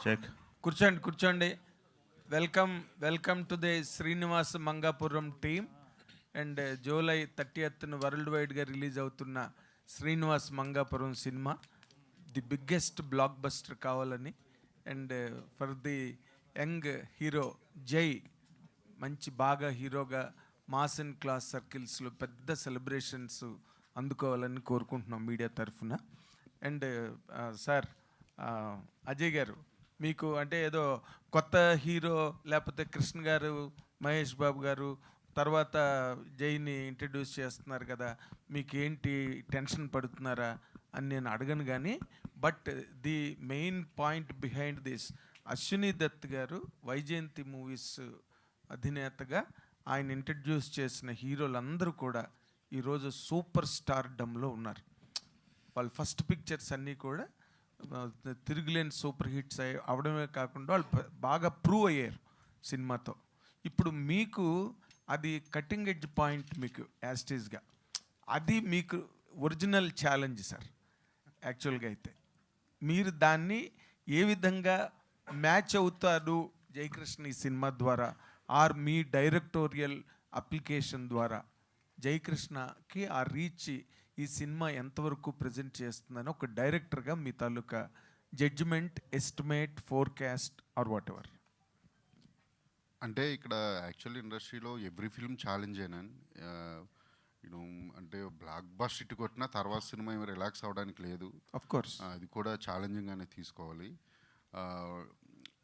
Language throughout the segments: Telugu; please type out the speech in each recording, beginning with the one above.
చెక్. కూర్చోండి. Welcome to the Srinivas Mangapuram team. And July 30th world వైడ్గా రిలీజ్ అవుతున్న Srinivas Mangapuram cinema the biggest blockbuster కావాలని and for the young hero Jai మంచి బాగా హీరోగా మాస్ అండ్ క్లాస్ సర్కిల్స్లో పెద్ద సెలబ్రేషన్స్ అందుకోవాలని కోరుకుంటున్నాం మీడియా తరఫున. అండ్ సార్ అజయ్ గారు, మీకు అంటే ఏదో కొత్త హీరో లేకపోతే కృష్ణ గారు, మహేష్ బాబు గారు తర్వాత జైని ఇంట్రడ్యూస్ చేస్తున్నారు కదా, మీకు ఏంటి టెన్షన్ పడుతున్నారా అని నేను అడగను. కానీ but the main point behind this, Ashwini Dutt గారు వైజయంతి మూవీస్ అధినేతగా ఆయన ఇంట్రడ్యూస్ చేసిన హీరోలందరూ కూడా ఈరోజు సూపర్ స్టార్ డమ్లో ఉన్నారు. వాళ్ళ ఫస్ట్ పిక్చర్స్ అన్నీ కూడా తిరుగులేని సూపర్ హిట్స్ అవడమే కాకుండా వాళ్ళు బాగా ప్రూవ్ అయ్యారు సినిమాతో. ఇప్పుడు మీకు అది కటింగ్ ఎడ్జ్ పాయింట్, మీకు యాస్టేజ్గా అది మీకు ఒరిజినల్ ఛాలెంజ్ సార్. యాక్చువల్గా అయితే మీరు దాన్ని ఏ విధంగా మ్యాచ్ అవుతారు జయకృష్ణ ఈ సినిమా ద్వారా, ఆర్ మీ డైరెక్టోరియల్ అప్లికేషన్ ద్వారా జయకృష్ణకి ఆ రీచ్ ఈ సినిమా ఎంతవరకు ప్రజెంట్ చేస్తుందని ఒక డైరెక్టర్గా మీ తాలూకా judgement, estimate, forecast or whatever. అంటే ఇక్కడ యాక్చువల్లీ ఇండస్ట్రీలో ఎవ్రీ ఫిల్మ్ ఛాలెంజ్ అయినాను. యూనో అంటే బ్లాక్ బస్టర్ ఇటు కొట్టినా తర్వాత సినిమా ఏమి రిలాక్స్ అవ్వడానికి లేదు. ఆఫ్ కోర్స్ అది కూడా ఛాలెంజింగ్గానే తీసుకోవాలి.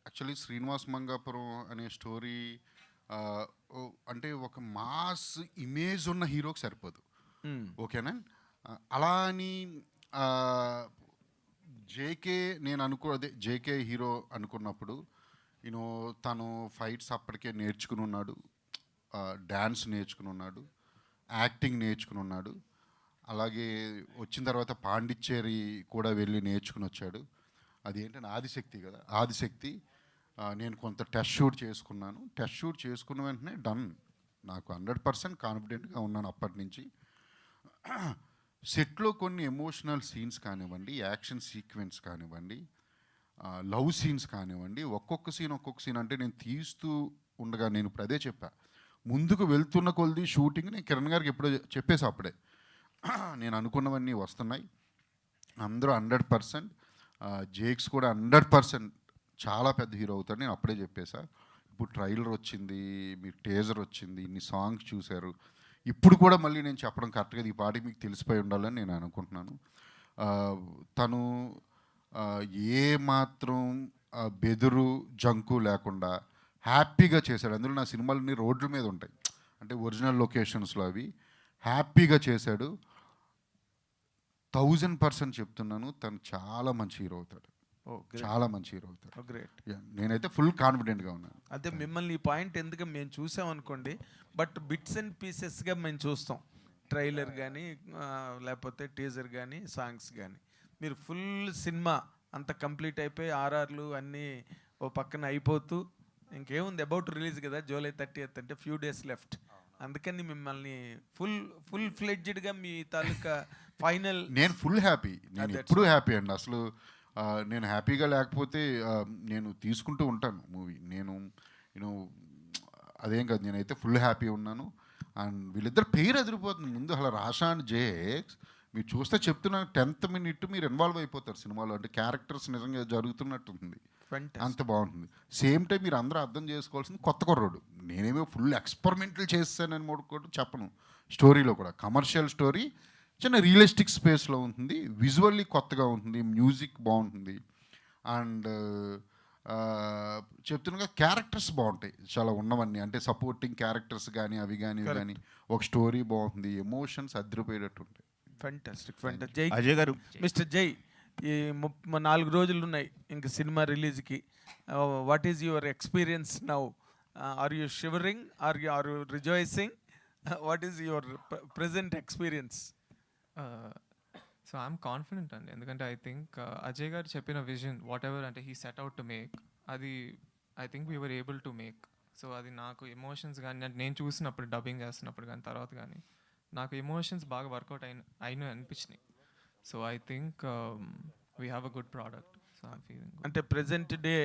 యాక్చువల్లీ శ్రీనివాస్ మంగాపురం అనే స్టోరీ అంటే ఒక మాస్ ఇమేజ్ ఉన్న హీరోకి సరిపోదు. ఓకేనా? అలా అని జేకే నేను అదే జేకే హీరో అనుకున్నప్పుడు యూనో తను ఫైట్స్ అప్పటికే నేర్చుకుని ఉన్నాడు, డ్యాన్స్ నేర్చుకుని ఉన్నాడు, యాక్టింగ్ నేర్చుకుని ఉన్నాడు. అలాగే వచ్చిన తర్వాత పాండిచ్చేరి కూడా వెళ్ళి నేర్చుకుని వచ్చాడు. అది ఏంటంటే ఆదిశక్తి కదా, ఆదిశక్తి. నేను కొంత టెస్ట్ షూట్ చేసుకున్నాను. టెస్ట్ షూట్ చేసుకున్న వెంటనే డన్, నాకు 100% కాన్ఫిడెంట్గా ఉన్నాను అప్పటి నుంచి. సెట్లో కొన్ని ఎమోషనల్ సీన్స్ కానివ్వండి, యాక్షన్ సీక్వెన్స్ కానివ్వండి, లవ్ సీన్స్ కానివ్వండి, ఒక్కొక్క సీన్ అంటే నేను తీస్తూ ఉండగా నేను ఇప్పుడు అదే చెప్పా, ముందుకు వెళ్తున్న కొలది షూటింగ్ నేను కిరణ్ గారికి ఎప్పుడో చెప్పేసి అప్పుడే నేను అనుకున్నవన్నీ వస్తున్నాయి. అందరూ 100%, జేక్స్ కూడా 100% చాలా పెద్ద హీరో అవుతాడు నేను అప్పుడే చెప్పేసా. ఇప్పుడు ట్రైలర్ వచ్చింది, మీకు టేజర్ వచ్చింది, ఇన్ని సాంగ్స్ చూశారు. ఇప్పుడు కూడా మళ్ళీ నేను చెప్పడం కరెక్ట్గా ఈ పాటికి మీకు తెలిసిపోయి ఉండాలని నేను అనుకుంటున్నాను. తను ఏ మాత్రం బెదురు జంకు లేకుండా హ్యాపీగా చేశాడు. అందులో నా సినిమాలన్నీ రోడ్ల మీద ఉంటాయి, అంటే ఒరిజినల్ లొకేషన్స్లో అవి. హ్యాపీగా చేశాడు. 1000% చెప్తున్నాను, తను చాలా మంచి హీరో అవుతాడు. చాలా మంచి హీరో అవుతాడు. గ్రేట్. నేనైతే ఫుల్ కాన్ఫిడెంట్గా ఉన్నాను. అదే మిమ్మల్ని ఈ పాయింట్ ఎందుకు మేము చూసామనుకోండి, బట్ బిట్స్ అండ్ పీసెస్గా మేము చూస్తాం, ట్రైలర్ కానీ లేకపోతే టీజర్ కానీ సాంగ్స్ కానీ. మీరు ఫుల్ సినిమా అంత కంప్లీట్ అయిపోయి ఆర్ఆర్లు అన్నీ ఓ పక్కన అయిపోతూ ఇంకేముంది, అబౌట్ రిలీజ్ కదా జూలై 30th, అంటే ఫ్యూ డేస్ లెఫ్ట్. అందుకని మిమ్మల్ని ఫుల్ ఫ్లెడ్జ్డ్గా మీ తాలూకా ఫైనల్. నేను ఫుల్ హ్యాపీ, నేను ఎప్పుడూ హ్యాపీ అండి. అసలు నేను హ్యాపీగా లేకపోతే నేను తీసుకుంటూ ఉంటాను మూవీ. నేను అదేం కాదు, నేనైతే ఫుల్ హ్యాపీ ఉన్నాను. అండ్ వీళ్ళిద్దరు పేరు ఎదిరిపోతుంది ముందు. అలా రాషా అండ్ జేక్స్ మీరు చూస్తే చెప్తున్నాను, 10th minute మీరు ఇన్వాల్వ్ అయిపోతారు సినిమాలో. అంటే క్యారెక్టర్స్ నిజంగా జరుగుతున్నట్టుంది, అంత బాగుంటుంది. సేమ్ టైం మీరు అందరూ అర్థం చేసుకోవాల్సింది, కొత్త కుర్రోడు. నేనేమో ఫుల్ ఎక్స్పెరిమెంటల్ చేస్తానని కూడా చెప్పను. స్టోరీలో కూడా కమర్షియల్ స్టోరీ, చిన్న రియలిస్టిక్ స్పేస్లో ఉంటుంది, విజువల్లీ కొత్తగా ఉంటుంది, మ్యూజిక్ బాగుంటుంది. అండ్ చెప్తున్నగా క్యారెక్టర్స్ బాగుంటాయి చాలా ఉన్నవన్నీ, అంటే సపోర్టింగ్ క్యారెక్టర్స్ కానీ అవి కానీ ఒక స్టోరీ బాగుంటుంది, ఎమోషన్స్ అదిరిపోయేటట్టు ఉంటాయి. ఫెంటాస్టిక్. జై అజయ్ గారు, మిస్టర్ జై, ఈ 4 రోజులు ఉన్నాయి ఇంక సినిమా రిలీజ్కి. What is your experience now? Are you shivering, are you rejoicing? What is your present experience? So I'm confident అండి, ఎందుకంటే ఐ థింక్ అజయ్ గారు చెప్పిన విజన్ వాట్ ఎవర్ అంటే he set out to make, అది I think we were able to make. So అది నాకు ఎమోషన్స్ కానీ నేను చూసినప్పుడు, డబ్బింగ్ చేస్తున్నప్పుడు కానీ తర్వాత కానీ నాకు ఎమోషన్స్ బాగా వర్కౌట్ అయిన అనిపించినాయి. So I think we have a good product. So I'm feeling good. అంటే ప్రజెంట్ డే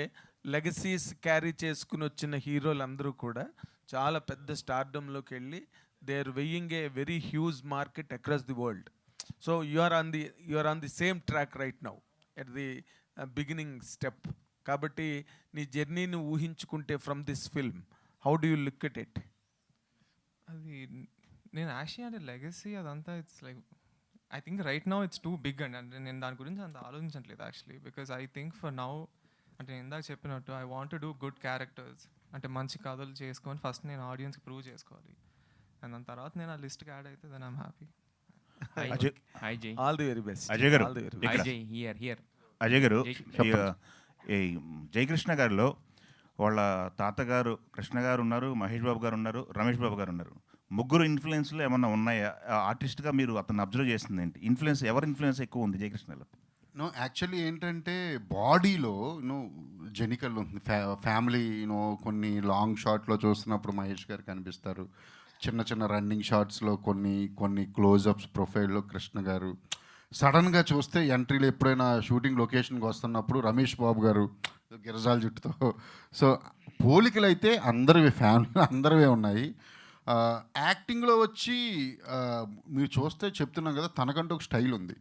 లెగసీస్ క్యారీ చేసుకుని వచ్చిన హీరోలు అందరూ కూడా చాలా పెద్ద స్టార్డమ్లోకి వెళ్ళి they are weighing a very huge market across the world. So you are on the same track right now at the beginning step. కాబట్టి నీ జర్నీని ఊహించుకుంటే from this film how do you look at it? అది నేను యాక్చువల్లీ అంటే లెగసీ అదంతా it's like I think right now it's too big అండి. అంటే నేను దాని గురించి అంత ఆలోచించట్లేదు actually, because I think for now అంటే నేను ఇందాక చెప్పినట్టు I want do good characters, అంటే మంచి కథలు చేసుకొని ఫస్ట్ నేను ఆడియన్స్కి ప్రూవ్ చేసుకోవాలి, అండ్ దాని తర్వాత నేను ఆ లిస్ట్కి యాడ్ అయితే then I'm happy. Ajay hi Jai. All the very best. Ajay గారు ఆల్ ది వెరీ హాయ్ ఇక్కడ జై. హియర్ అజయ్ గారు చెప్పండి. ఈ జయకృష్ణ గారిలో వాళ్ళ తాతగారు కృష్ణ గారు ఉన్నారు, మహేష్ బాబు గారు ఉన్నారు, రమేష్ బాబు గారు ఉన్నారు. ముగ్గురు ఇన్ఫ్లుయెన్స్లు ఏమన్నా ఉన్నాయా? ఆర్టిస్ట్గా మీరు అతను అబ్జర్వ్ చేస్తుంది ఏంటి? ఇన్ఫ్లుయెన్స్ ఎవరి ఇన్ఫ్లుయెన్స్ ఎక్కువ ఉంది జయకృష్ణలో? నో యాక్చువల్లీ ఏంటంటే బాడీలో జెనికల్ ఉంది. ఫ్యామిలీ కొన్ని లాంగ్ షాట్లో చూస్తున్నప్పుడు మహేష్ గారు కనిపిస్తారు, చిన్న చిన్న రన్నింగ్ షాట్స్లో కొన్ని క్లోజప్స్ ప్రొఫైల్లో కృష్ణ గారు, సడన్గా చూస్తే ఎంట్రీలో ఎప్పుడైనా షూటింగ్ లొకేషన్కి వస్తున్నప్పుడు రమేష్ బాబు గారు గిరజాల జుట్టుతో. సో పోలికలు అయితే అందరివి, ఫ్యామిలీలో అందరివే ఉన్నాయి. యాక్టింగ్లో వచ్చి మీరు చూస్తే చెప్తున్నాం కదా, తనకంటూ ఒక స్టైల్ ఉంది.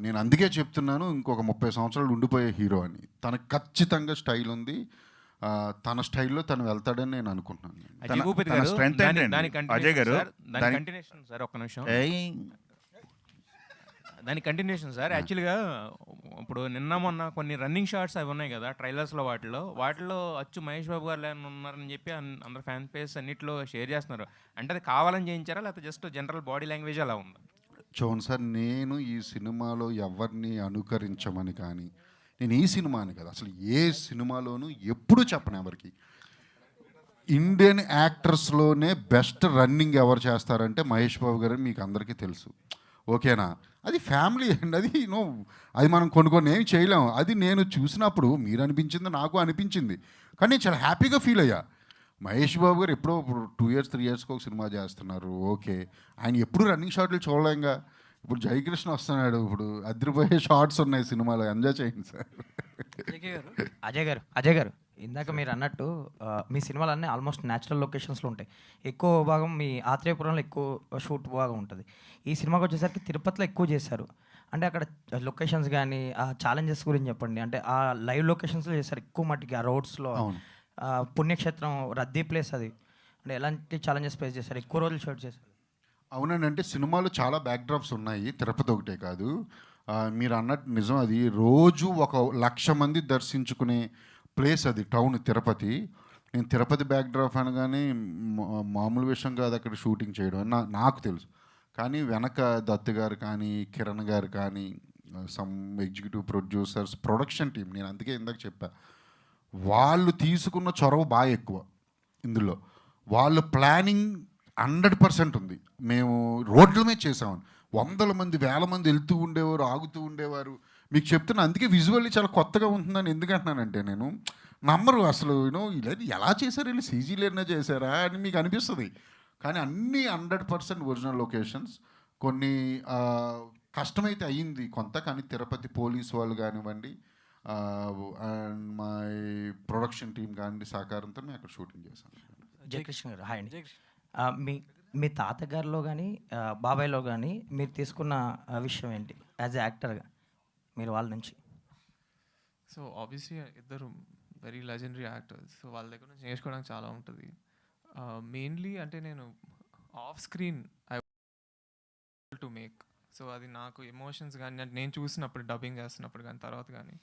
నేను అందుకే చెప్తున్నాను ఇంకొక 30 సంవత్సరాలు ఉండిపోయే హీరో అని. తనకు ఖచ్చితంగా స్టైల్ ఉంది. తన స్టైల్లో తను వెళ్తాడని నేను అనుకుంటున్నాను. అజయ్ భూపతి తన గారు, strength ఏంటండి? అజయ్ గారు, దాని కంటిన్యూషన్ సార్, ఒక్క నిమిషం. దాని కంటిన్యూషన్ సార్. యాక్చువల్గా ఇప్పుడు నిన్న మొన్న కొన్ని రన్నింగ్ షాట్స్ అవి ఉన్నాయి కదా ట్రైలర్స్లో, వాటిలో అచ్చు మహేష్ బాబు గారు ఉన్నారని చెప్పి అందరు ఫ్యాన్ పేస్ అన్నింటిలో షేర్ చేస్తున్నారు. అంటే అది కావాలని చేయించారా లేకపోతే జస్ట్ జనరల్ బాడీ లాంగ్వేజ్ అలా ఉందా? చూడండి సార్, నేను ఈ సినిమాలో ఎవరిని అనుకరించమని కానీ, నేను ఈ సినిమాని కదా అసలు ఏ సినిమాలోనూ ఎప్పుడూ చెప్పను ఎవరికి. ఇండియన్ యాక్టర్స్లోనే బెస్ట్ రన్నింగ్ ఎవరు చేస్తారంటే మహేష్ బాబు గారు, మీకు అందరికీ తెలుసు. ఓకేనా? అది ఫ్యామిలీ అండి, అది అది మనం కొన్ని ఏమి చేయలేము. అది నేను చూసినప్పుడు మీరు అనిపించింది, నాకు అనిపించింది, కానీ నేను చాలా హ్యాపీగా ఫీల్ అయ్యా. మహేష్ బాబు గారు ఎప్పుడో ఇప్పుడు 2 years 3 yearsకి ఒక సినిమా చేస్తున్నారు, ఓకే. ఆయన ఎప్పుడు రన్నింగ్ షాట్లు చూడలేంగా. ఇప్పుడు జయకృష్ణ వస్తున్నాడు, ఇప్పుడు అదిరిపోయే షార్ట్స్ ఉన్నాయి సినిమాలో, ఎంజాయ్ చేయండి సార్. అజయ్ గారు ఇందాక మీరు అన్నట్టు మీ సినిమాలన్నీ ఆల్మోస్ట్ న్యాచురల్ లొకేషన్స్లో ఉంటాయి. ఎక్కువ భాగం మీ ఆత్రేయపురంలో ఎక్కువ షూట్ భాగం ఉంటుంది. ఈ సినిమాకి వచ్చేసరికి తిరుపతిలో ఎక్కువ చేశారు. అంటే అక్కడ లొకేషన్స్ కానీ ఆ ఛాలెంజెస్ గురించి చెప్పండి. అంటే ఆ లైవ్ లొకేషన్స్లో చేశారు ఎక్కువ మట్టికి, ఆ రోడ్స్లో. పుణ్యక్షేత్రం రద్దీ ప్లేస్ అది. అంటే ఎలాంటి ఛాలెంజెస్ ఫేస్ చేశారు? ఎక్కువ రోజులు షూట్ చేశారు. అవునండి, అంటే సినిమాలో చాలా బ్యాక్డ్రాప్స్ ఉన్నాయి, తిరుపతి ఒకటే కాదు. మీరు అన్నట్టు నిజం, అది రోజు 1,00,000 మంది దర్శించుకునే ప్లేస్ అది, టౌన్ తిరుపతి. నేను తిరుపతి బ్యాక్డ్రాప్ అనగానే మామూలు విషయం కాదు అక్కడ షూటింగ్ చేయడం నాకు తెలుసు. కానీ వెనక దత్ గారు కానీ, కిరణ్ గారు కానీ, some executive producers, production team, నేను అందుకే ఇందాక చెప్పా, వాళ్ళు తీసుకున్న చొరవ బాగా ఎక్కువ ఇందులో. వాళ్ళు ప్లానింగ్ 100% ఉంది. మేము రోడ్ల మీద చేసామని 100 మంది 1000 మంది వెళ్తూ ఉండేవారు, ఆగుతూ ఉండేవారు. మీకు చెప్తున్నా, అందుకే విజువల్లీ చాలా కొత్తగా ఉంటుందని ఎందుకంటున్నానంటే, నేను నమ్మరు అసలు ఇలా ఎలా చేశారు, వీళ్ళు సీజీలేనా చేశారా అని మీకు అనిపిస్తుంది. కానీ అన్నీ 100% ఒరిజినల్ లొకేషన్స్. కొన్ని కష్టమైతే అయ్యింది కొంత, కానీ తిరుపతి పోలీస్ వాళ్ళు కానివ్వండి అండ్ మా ప్రొడక్షన్ టీం కానివ్వండి సహకారంతో మేము అక్కడ షూటింగ్ చేశాం. జయకృష్ణ గారు హాయ్ అండి. మీ తాతగారిలో కానీ బాబాయ్లో కానీ మీరు తీసుకున్న విషయం ఏంటి యాజ్ ఎ యాక్టర్గా మీరు వాళ్ళ నుంచి? సో ఆబ్వియస్లీ ఇద్దరు వెరీ లెజెండరీ యాక్టర్స్. సో వాళ్ళ దగ్గర నుంచి నేర్చుకోవడానికి చాలా ఉంటుంది. మెయిన్లీ అంటే నేను off screen I to make. So అది నాకు ఎమోషన్స్ కానీ, అంటే నేను చూసినప్పుడు డబ్బింగ్ చేస్తున్నప్పుడు కానీ తర్వాత కానీ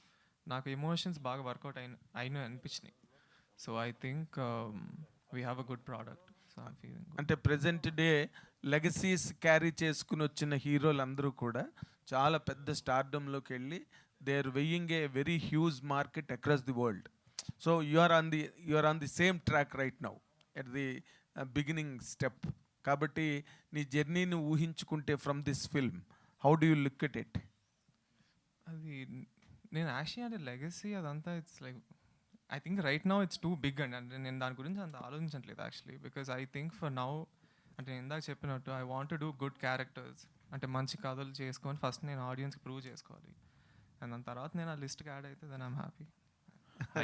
నాకు ఎమోషన్స్ బాగా వర్కౌట్ అయిన అనిపించినాయి. So I think we have a good product. So I'm feeling good. అంటే ప్రజెంట్ డే లెగసీస్ క్యారీ చేసుకుని వచ్చిన హీరోలు అందరూ కూడా చాలా పెద్ద స్టార్డమ్లోకి వెళ్ళి they are weighing a very huge market across the world. So you are on the same track right now at the beginning step. కాబట్టి నీ జర్నీని ఊహించుకుంటే from this film how do you look at it? అది నేను యాక్చువల్లీ అంటే లెగసీ అదంతా it's like I think right now it's too big అండి. అంటే నేను దాని గురించి అంత ఆలోచించట్లేదు actually, because I think for now అంటే నేను ఇందాక చెప్పినట్టు I want do good characters, అంటే మంచి కథలు చేసుకొని ఫస్ట్ నేను ఆడియన్స్కి ప్రూవ్ చేసుకోవాలి, అండ్ దాని తర్వాత నేను ఆ లిస్ట్కి యాడ్ అయితే then I'm happy.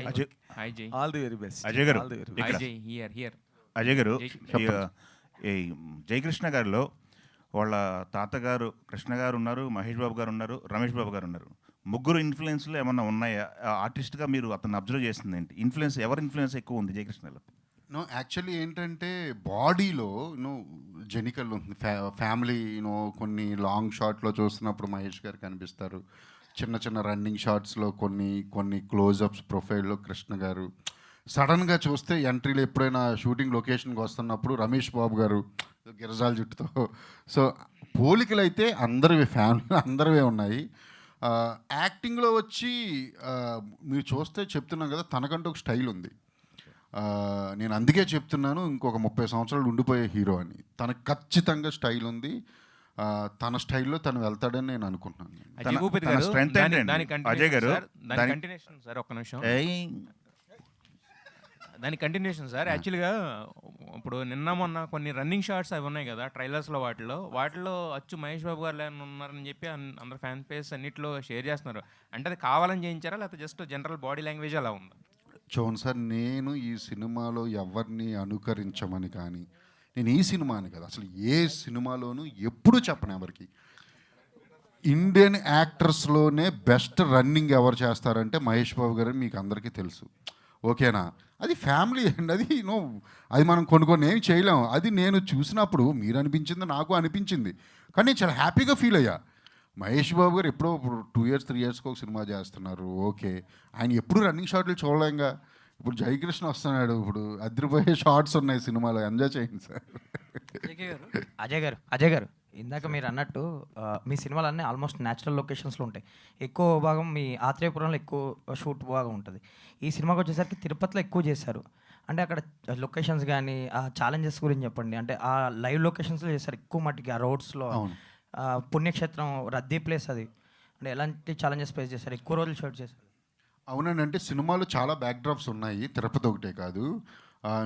Ajay hi Jai. All the very best. Ajay గారు ఆల్ ది వెరీ హాయ్ ఇక్కడ జై. హియర్ అజయ్ గారు జై- ఈ జయకృష్ణ గారిలో వాళ్ళ తాతగారు కృష్ణ గారు ఉన్నారు, మహేష్ బాబు గారు ఉన్నారు, రమేష్ బాబు గారు ఉన్నారు. ముగ్గురు ఇన్ఫ్లుయెన్స్లు ఏమన్నా ఉన్నాయా? ఆర్టిస్ట్గా మీరు అతను అబ్జర్వ్ చేస్తుంది ఏంటి? ఇన్ఫ్లుయెన్స్ ఎవరి ఇన్ఫ్లుయెన్స్ ఎక్కువ ఉంది జయకృష్ణలో? నో యాక్చువల్లీ ఏంటంటే బాడీలో జెనికల్ ఉంది. ఫ్యామిలీ కొన్ని లాంగ్ షాట్లో చూస్తున్నప్పుడు మహేష్ గారు కనిపిస్తారు. చిన్న చిన్న రన్నింగ్ షాట్స్లో కొన్ని క్లోజప్స్ ప్రొఫైల్లో కృష్ణ గారు. సడన్గా చూస్తే ఎంట్రీలో ఎప్పుడైనా షూటింగ్ లొకేషన్కి వస్తున్నప్పుడు రమేష్ బాబు గారు గిరజాల జుట్టుతో. సో పోలికలు అయితే అందరివి, ఫ్యామిలీ అందరివే ఉన్నాయి. యాక్టింగ్లో వచ్చి మీరు చూస్తే చెప్తున్నాం కదా, తనకంటూ ఒక స్టైల్ ఉంది. నేను అందుకే చెప్తున్నాను ఇంకొక 30 సంవత్సరాలు ఉండిపోయే హీరో అని. తనకు ఖచ్చితంగా స్టైల్ ఉంది. తన స్టైల్లో తను వెళ్తాడని నేను అనుకుంటున్నాను. అజయ్ భూపతి తన గారు, strength దాని- ఏంటండి? దాని అజయ్ గారు, దాని- కంటిన్యూషన్ సార్, ఒక్క నిమిషం. ఏయ్, దాని కంటిన్యూషన్ సార్. యాక్చువల్గా ఇప్పుడు నిన్న మొన్న కొన్ని రన్నింగ్ షాట్స్ అవి ఉన్నాయి కదా ట్రైలర్స్లో, వాటిలో అచ్చు మహేష్ బాబు గారు ఉన్నారని చెప్పి అందరు ఫ్యాన్ పేస్ అన్నిట్లో షేర్ చేస్తున్నారు. అంటే అది కావాలని చేయించారా, లేకపోతే జస్ట్ జనరల్ బాడీ లాంగ్వేజ్ అలా ఉందా? చూడండి సార్, నేను ఈ సినిమాలో ఎవరిని అనుకరించమని కానీ, నేను ఈ సినిమాని కదా అసలు ఏ సినిమాలోనూ ఎప్పుడూ చెప్పను ఎవరికి. ఇండియన్ యాక్టర్స్లోనే బెస్ట్ రన్నింగ్ ఎవరు చేస్తారంటే మహేష్ బాబు గారు, మీకు అందరికీ తెలుసు. ఓకేనా? అది ఫ్యామిలీ అండి, అది మనం కొన్ని ఏమి చేయలేము. అది నేను చూసినప్పుడు మీరు అనిపించింది, నాకు అనిపించింది. కానీ నేను చాలా హ్యాపీగా ఫీల్ అయ్యా. మహేష్ బాబు గారు ఎప్పుడో 2 years 3 yearsకి ఒక సినిమా చేస్తున్నారు. ఓకే, ఆయన ఎప్పుడు రన్నింగ్ షాట్లు చూడలేంగా. ఇప్పుడు జయకృష్ణ వస్తున్నాడు, ఇప్పుడు అదిరిపోయే షార్ట్స్ ఉన్నాయి సినిమాలో, ఎంజాయ్ చేయండి సార్. అజయ్ గారు ఇందాక మీరు అన్నట్టు మీ సినిమాలన్నీ ఆల్మోస్ట్ న్యాచురల్ లొకేషన్స్లో ఉంటాయి. ఎక్కువ భాగం మీ ఆత్రేయపురంలో ఎక్కువ షూట్ భాగం ఉంటుంది. ఈ సినిమాకి వచ్చేసరికి తిరుపతిలో ఎక్కువ చేశారు. అంటే అక్కడ లొకేషన్స్ కానీ ఆ ఛాలెంజెస్ గురించి చెప్పండి. అంటే ఆ లైవ్ లొకేషన్స్లో చేశారు ఎక్కువ మట్టికి, ఆ రోడ్స్లో. అవును. పుణ్యక్షేత్రం రద్దీ ప్లేస్ అది. అంటే ఎలాంటి ఛాలెంజెస్ ఫేస్ చేశారు? ఎక్కువ రోజులు షూట్ చేశారు. అవునండి, అంటే సినిమాలో చాలా బ్యాక్డ్రాప్స్ ఉన్నాయి, తిరుపతి ఒకటే కాదు.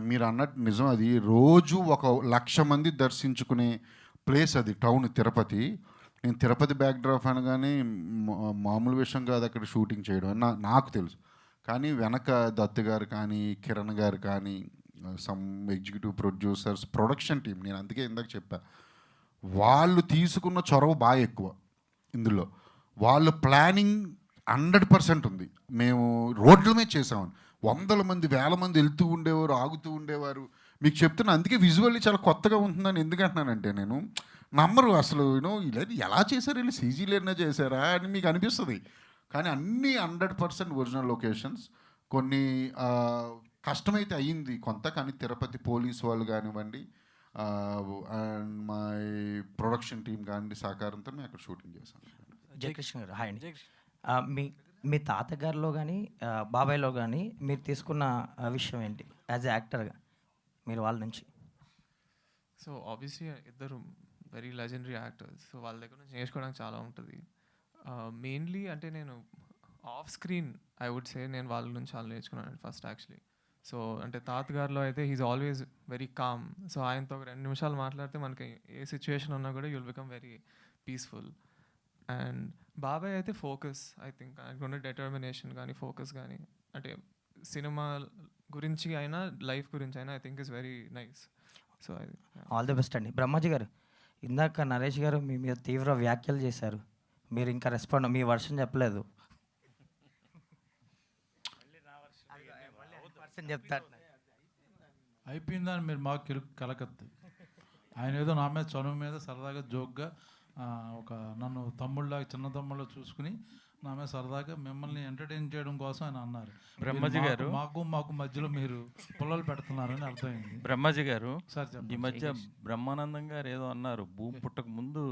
మీరు అన్నట్టు నిజం, అది రోజు 1,00,000 మంది దర్శించుకునే ప్లేస్ అది, టౌన్ తిరుపతి. నేను తిరుపతి బ్యాక్డ్రాప్ అనగానే మామూలు విషయం కాదు అక్కడ షూటింగ్ చేయడం అని నాకు తెలుసు. కానీ వెనక దత్తు గారు కానీ, కిరణ్ గారు కానీ, some executive producers, production team, నేను అందుకే ఇందాక చెప్పా, వాళ్ళు తీసుకున్న చొరవ బాగా ఎక్కువ ఇందులో. వాళ్ళ ప్లానింగ్ 100% ఉంది. మేము రోడ్ల మీద చేసామని 100 మంది 1000 మంది వెళ్తూ ఉండేవారు, ఆగుతూ ఉండేవారు. మీకు చెప్తున్నా, అందుకే విజువల్లీ చాలా కొత్తగా ఉంటుందని ఎందుకంటున్నానంటే, నేను నమ్మరు అసలు ఇలా ఎలా చేశారు, వీళ్ళు సీజీలేనా చేశారా అని మీకు అనిపిస్తుంది. కానీ అన్నీ 100% ఒరిజినల్ లొకేషన్స్. కొన్ని కష్టమైతే అయ్యింది కొంత, కానీ తిరుపతి పోలీస్ వాళ్ళు కానివ్వండి, అండ్ మా ప్రొడక్షన్ టీం కానివ్వండి సహకారంతో మేము అక్కడ షూటింగ్ చేశాం. జయకృష్ణ గారు హాయ్ అండి. మీ తాతగారిలో కానీ బాబాయ్లో కానీ మీరు తీసుకున్న విషయం ఏంటి యాజ్ ఎ యాక్టర్గా మీరు వాళ్ళ నుంచి? సో ఆబ్వియస్లీ ఇద్దరు వెరీ లెజెండరీ యాక్టర్స్. సో వాళ్ళ దగ్గర నుంచి నేర్చుకోవడానికి చాలా ఉంటుంది. మెయిన్లీ అంటే నేను off screen I would say నేను వాళ్ళ నుంచి చాలా నేర్చుకున్నాను ఫస్ట్ యాక్చువల్లీ. సో అంటే తాతగారిలో అయితే he's always very calm. So ఆయనతో ఒక 2 నిమిషాలు మాట్లాడితే మనకి ఏ సిచ్యువేషన్ ఉన్నా కూడా you'll become very peaceful. And బాబాయ్ అయితే ఫోకస్, ఐ థింక్ ఆయనకున్న డెటర్మినేషన్ కానీ ఫోకస్ కానీ, అంటే సినిమా గురించి అయినా లైఫ్ గురించి అయినా I think is very nice. So all the best అండి. బ్రహ్మాజీ గారు, ఇందాక నరేష్ గారు మీ మీద తీవ్ర వ్యాఖ్యలు చేశారు, మీరు ఇంకా రెస్పాండ్, మీ వర్షన్ చెప్పలేదు. చెప్తారు అయిపోయిందని మీరు మాకు కలకద్దు. ఆయన ఏదో నా మీద చనువు మీద సరదాగా జోక్గా నన్ను తమ్ముళ్ళలాగా చిన్న తమ్ముళ్ళ చూసుకుని నా మీద సరదాగా మిమ్మల్ని ఎంటర్టైన్ చేయడం కోసం ఆయన అన్నారు. బ్రహ్మాజీ గారు, మాకు మధ్యలో మీరు పుల్లలు పెడుతున్నారని అర్థమైంది. బ్రహ్మాజీ గారు, సార్ ఈ మధ్య బ్రహ్మానందం గారు ఏదో అన్నారు, భూమి పుట్టక ముందు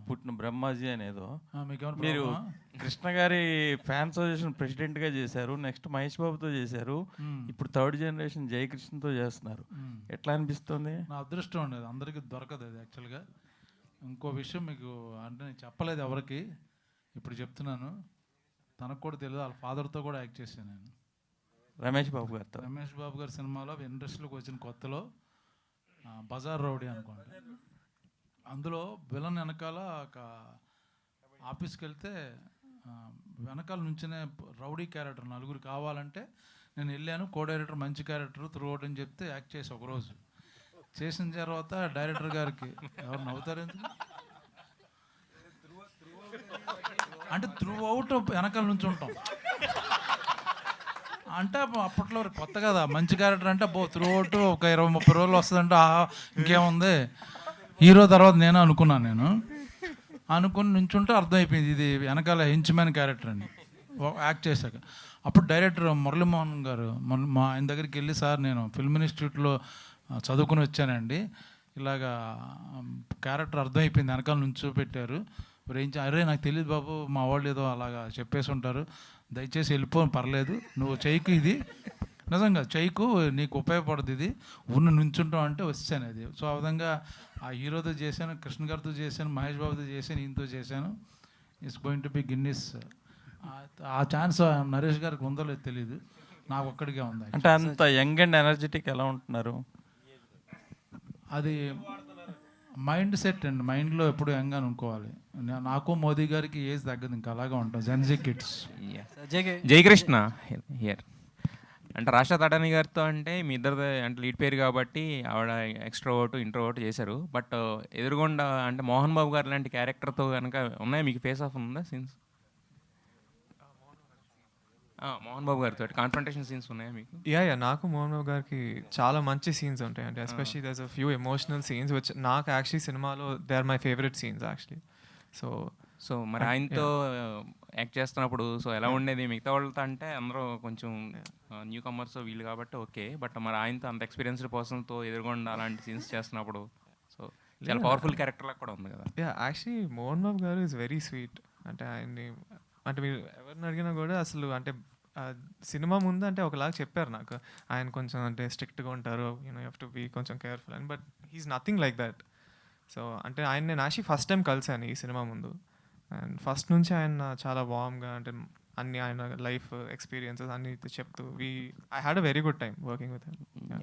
పుట్టిన బ్రహ్మాజీ అనేదో. మీరు కృష్ణ గారి ఫ్యాన్ అసోసియేషన్ ప్రెసిడెంట్గా చేశారు, నెక్స్ట్ మహేష్ బాబుతో చేశారు, ఇప్పుడు 3rd generation జయకృష్ణతో చేస్తున్నారు. ఎట్లా అనిపిస్తుంది? నా అదృష్టం ఉండేది, అందరికీ దొరకదు అది యాక్చువల్గా. ఇంకో విషయం మీకు అంటే నేను చెప్పలేదు ఎవరికి, ఇప్పుడు చెప్తున్నాను, తనకు కూడా తెలియదు, వాళ్ళ ఫాదర్తో కూడా యాక్ట్ చేశాను నేను, రమేష్ బాబు గారితో. రమేష్ బాబు గారి సినిమాలో ఇండస్ట్రీలోకి వచ్చిన కొత్తలో బజార్ రౌడీ అనుకోండి, అందులో విలన్ వెనకాల ఒక ఆఫీస్కి వెళ్తే వెనకాల నుంచినే రౌడీ క్యారెక్టర్ నలుగురు కావాలంటే నేను వెళ్ళాను. కో డైరెక్టర్ మంచి క్యారెక్టర్ త్రూ అవుట్ అని చెప్తే యాక్ట్ చేసి ఒకరోజు చేసిన తర్వాత డైరెక్టర్ గారికి ఎవరు నవ్వుతారు ఎందుకు అంటే త్రూ అవుట్ వెనకాల నుంచి ఉంటాం అంటే అప్పట్లో కొత్త కదా మంచి క్యారెక్టర్ అంటే త్రూ అవుట్ ఒక 20-30 రోజులు వస్తుందంటే ఇంకేముంది హీరో తర్వాత నేను అనుకుని నుంచుంటే అర్థమైపోయింది ఇది వెనకాల హెంచ్మ్యాన్ క్యారెక్టర్ అని యాక్ట్ చేశాక. అప్పుడు డైరెక్టర్ మురళీమోహన్ గారు మా ఆయన దగ్గరికి వెళ్ళి, సార్ నేను ఫిల్మ్ ఇన్స్టిట్యూట్లో చదువుకుని వచ్చానండి, ఇలాగా క్యారెక్టర్ అర్థమైపోయింది వెనకాల నుంచో పెట్టారు, అరే నాకు తెలియదు బాబు, మా వాళ్ళు ఏదో అలాగా చెప్పేసి ఉంటారు, దయచేసి వెళ్ళిపోని పర్లేదు, నువ్వు చెయ్యకు, ఇది నిజంగా చెయ్యకు, నీకు ఉపయోగపడుతుంది, ఇది నుంచుంటాం అంటే వచ్చాను. అది సో ఆ విధంగా ఆ హీరోతో చేశాను, కృష్ణ గారితో చేశాను, మహేష్ బాబుతో చేశాను, ఈయనతో చేశాను. It's going to be Guinness. ఆ ఛాన్స్ నరేష్ గారికి ఉందో లేదో తెలియదు, నాకు ఒక్కడికే ఉంది. అంటే అంత యంగ్ అండ్ ఎనర్జెటిక్ ఎలా ఉంటున్నారు? అది మైండ్ సెట్ అండి, మైండ్లో ఎప్పుడు యంగ్ అని అనుకోవాలి. నాకు మోదీ గారికి ఏజ్ తగ్గదు, ఇంకా అలాగా ఉంటాం జెన్జీ కిడ్స్. జయకృష్ణ హియర్. అంటే రాష్ట్ర తడాని గారితో అంటే మీ ఇద్దరు అంటే లీడ్ పేరు కాబట్టి ఆవిడ ఎక్స్ట్రోవర్ట్ ఇంట్రోవర్ట్ చేశారు. బట్ ఎదురుగుండా అంటే మోహన్ బాబు గారు లాంటి క్యారెక్టర్తో కనుక ఉన్నాయా మీకు? ఫేస్ ఆఫ్ ఉందా సీన్స్? మోహన్ బాబు గారితో కాన్ఫ్రంటేషన్ సీన్స్ ఉన్నాయా మీకు? యా నాకు మోహన్ బాబు గారికి చాలా మంచి సీన్స్ ఉంటాయి. అంటే especially there's a few emotional scenes which నాకు యాక్చువల్లీ సినిమాలో they are my favourite scenes actually. So మరి ఆయనతో యాక్ట్ చేస్తున్నప్పుడు సో ఎలా ఉండేది? మిగతా వాళ్ళతో అంటే అందరూ కొంచెం న్యూ కమర్స్ వీళ్ళు కాబట్టి ఓకే, బట్ మరి ఆయనతో అంత ఎక్స్పీరియన్స్డ్ పర్సన్తో ఎదురుగుండా అలాంటి సీన్స్ చేస్తున్నప్పుడు సో చాలా పవర్ఫుల్ క్యారెక్టర్ లాగా కూడా ఉంది కదా. యాక్చువల్లీ మోహన్ బాబు గారు ఇస్ వెరీ స్వీట్. అంటే ఆయన్ని అంటే మీరు ఎవరిని అడిగినా కూడా అసలు అంటే సినిమా ముందు అంటే ఒకలాగా చెప్పారు నాకు, ఆయన కొంచెం అంటే స్ట్రిక్ట్గా ఉంటారు, యూ హ్యావ్ టు బీ కొంచెం కేర్ఫుల్ అని, but he's nothing like that. So అంటే ఆయన నేను యాక్చువల్లీ ఫస్ట్ టైం కలిసాను ఈ సినిమా ముందు, అండ్ ఫస్ట్ నుంచి ఆయన చాలా వార్మ్గా అంటే అన్ని ఆయన లైఫ్ ఎక్స్పీరియన్సెస్ అన్ని చెప్తూ I had a very good time working with him.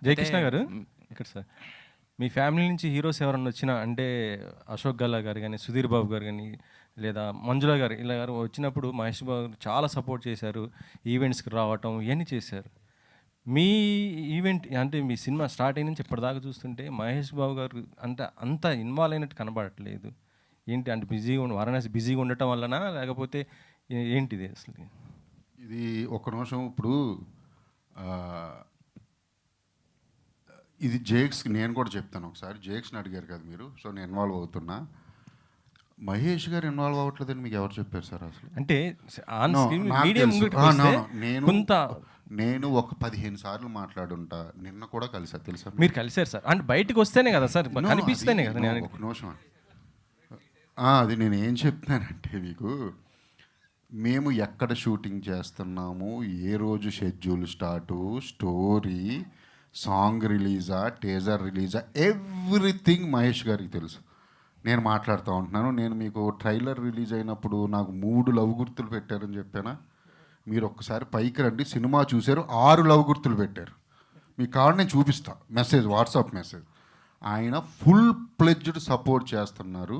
Jayakrishna గారు ఇక్కడ సార్, మీ ఫ్యామిలీ నుంచి హీరోస్ ఎవరన్నా వచ్చినా అంటే అశోక్ గల్లా గారు కానీ, సుధీర్ బాబు గారు కానీ, లేదా మంజుల గారు ఇలా గారు వచ్చినప్పుడు మహేష్ బాబు గారు చాలా సపోర్ట్ చేశారు, ఈవెంట్స్కి రావటం ఇవన్నీ చేశారు. మీ ఈవెంట్ అంటే మీ సినిమా స్టార్ట్ అయిన నుంచి ఇప్పటిదాకా చూస్తుంటే మహేష్ బాబు గారు అంటే అంత ఇన్వాల్వ్ అయినట్టు కనబడట్లేదు. ఏంటి అంటే బిజీగా వారణాసి బిజీగా ఉండటం వలన లేకపోతే ఏంటిది అసలు? ఇది ఒక నిమిషం. ఇప్పుడు ఇది జేక్స్కి నేను కూడా చెప్తాను ఒకసారి. జేక్స్ని అడిగారు కదా మీరు, సో నేను ఇన్వాల్వ్ అవుతున్నా. మహేష్ గారు ఇన్వాల్వ్ అవ్వట్లేదని మీకు ఎవరు చెప్పారు సార్ అసలు? అంటే నేను ఒక 15 సార్లు మాట్లాడుంటా, నిన్న కూడా కలిసా తెలుసా? మీరు కలిసారు సార్, అంటే బయటకు వస్తేనే కదా సార్ కనిపిస్తేనే కదా. ఒక నిమిషం, అది నేను ఏం చెప్తున్నానంటే మీకు, మేము ఎక్కడ షూటింగ్ చేస్తున్నాము, ఏ రోజు షెడ్యూల్ స్టార్టు, స్టోరీ, సాంగ్ రిలీజా, టీజర్ రిలీజా, ఎవ్రీథింగ్ మహేష్ గారికి తెలుసు. నేను మాట్లాడుతూ ఉంటున్నాను. నేను మీకు ట్రైలర్ రిలీజ్ అయినప్పుడు నాకు 3 లవ్ గుర్తులు పెట్టారని చెప్పానా? మీరు ఒక్కసారి పైకి రండి, సినిమా చూశారు, 6 లవ్ గుర్తులు పెట్టారు. మీకు కావాలి నేను చూపిస్తా, మెసేజ్, వాట్సాప్ మెసేజ్. ఆయన ఫుల్ ప్లెడ్జ్డ్ సపోర్ట్ చేస్తున్నారు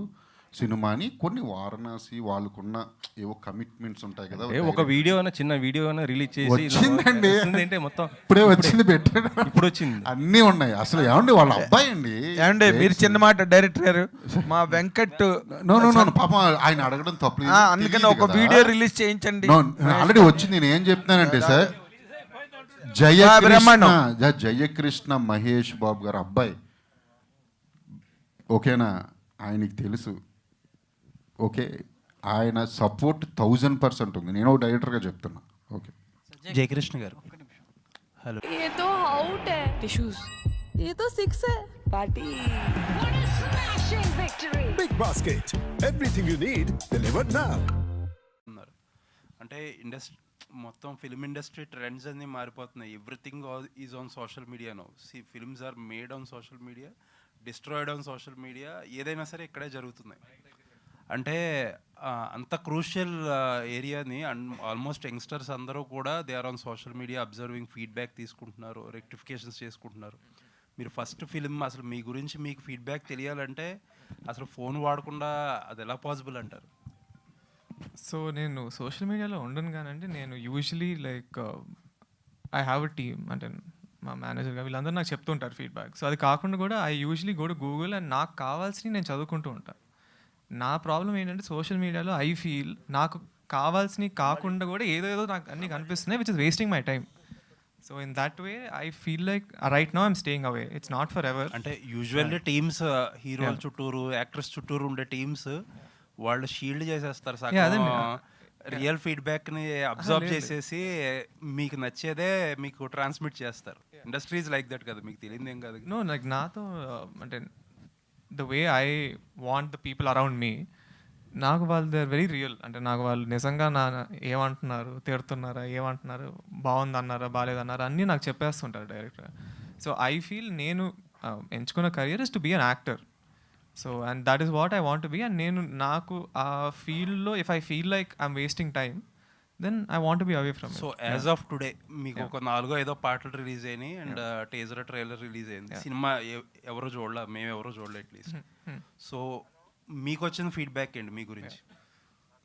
సినిమాని. కొన్ని వారణాసి వాళ్ళకున్న ఏవో కమిట్మెంట్స్ ఉంటాయి కదా, ఒక వీడియో చిన్న వీడియో రిలీజ్ చేసి వచ్చిందండి, అంటే మొత్తం ఇప్పుడే వచ్చింది, పెట్టాడు, ఇప్పుడు వచ్చింది, అన్నీ ఉన్నాయి. అసలు ఏమండి వాళ్ళ అబ్బాయి అండి, ఏమండి మీరు చిన్న మాట డైరెక్టర్ గారు, మా వెంకట్ పాప ఆయన అడగడం తప్పలేదు, అందుకని ఒక వీడియో రిలీజ్ చేయించండి. ఆల్రెడీ వచ్చింది. నేను ఏం చెప్తున్నానంటే సార్, జయకృష్ణ మహేష్ బాబు గారు అబ్బాయి, ఓకేనా? ఆయనకి తెలుసు, ఓకే, ఆయన సపోర్ట్ 1000% ఉంది. నేను ఒక డైరెక్టర్గా చెప్తున్నా. ఓకే జయకృష్ణ గారు, हेलो, ये तो आउट है, टिश्यूज, ये तो 6 है, party, Big Basket, everything you need delivered now. అంటే ఇండస్ట్రీ మొత్తం ఫిల్మ్ ఇండస్ట్రీ ట్రెండ్స్ అన్నీ మారిపోతున్నాయి. Everything is on social media now. See films are made on social media, destroyed on social media. ఏదైనా సరే ఇక్కడే జరుగుతున్నాయి. అంటే అంత క్రూషియల్ ఏరియాని ఆల్మోస్ట్ యంగ్స్టర్స్ అందరూ కూడా they are on social media observing, feedback తీసుకుంటున్నారు, రెక్టిఫికేషన్స్ చేసుకుంటున్నారు. మీరు ఫస్ట్ ఫిల్మ్ అసలు మీ గురించి మీకు ఫీడ్బ్యాక్ తెలియాలంటే అసలు ఫోన్ వాడకుండా అది ఎలా పాసిబుల్ అంటారు? సో నేను సోషల్ మీడియాలో ఉండను కానండి, నేను usually like I have a team, అంటే మా మేనేజర్గా వీళ్ళందరూ నాకు చెప్తుంటారు ఫీడ్బ్యాక్. సో అది కాకుండా కూడా I usually go to Google and నాకు కావాల్సినవి నేను చదువుకుంటూ ఉంటాను. నా ప్రాబ్లం ఏంటంటే సోషల్ మీడియాలో ఐ ఫీల్ నాకు కావాల్సినవి కాకుండా కూడా ఏదో నాకు అన్నీ కనిపిస్తున్నాయి, which is wasting my time. So in that way I feel like right now I'm staying away, it's not for ever. అంటే యూజువల్లీ టీమ్స్ హీరోల చుట్టూరు యాక్ట్రెస్ చుట్టూరు ఉండే టీమ్స్ వాళ్ళు షీల్డ్ చేసేస్తారు సగం రియల్ ఫీడ్బ్యాక్ని అబ్జర్వ్ చేసేసి మీకు నచ్చేదే మీకు ట్రాన్స్మిట్ చేస్తారు. ఇండస్ట్రీస్ లైక్ దట్ కదా, మీకు తెలియదు ఏం కాదు. నో లైక్ నాతో అంటే the way I want the people around me, నాకు వాళ్ళు దే ఆర్ వెరీ రియల్. అంటే నాకు వాళ్ళు నిజంగా ఏమంటున్నారు, తిడుతున్నారా, ఏమంటున్నారు, బాగుందన్నారా, బాగాలేదన్నారా అన్నీ నాకు చెప్పేస్తుంటారు డైరెక్ట్గా. సో ఐ ఫీల్ నేను ఎంచుకున్న career is to be an actor. So and that is what I want to be. And నేను నాకు ఆ ఫీల్డ్లో if I feel like I'm wasting time, then I want be away from. So as of today మీకు ఒక 4 పాటలు రిలీజ్ అయినాయి అండ్ టీజర్ ట్రైలర్ రిలీజ్ అయింది. సినిమా ఎవరో చూడలే, మేము ఎవరో చూడలే అట్లీస్ట్. సో మీకు వచ్చిన ఫీడ్బ్యాక్ ఏంటి మీ గురించి?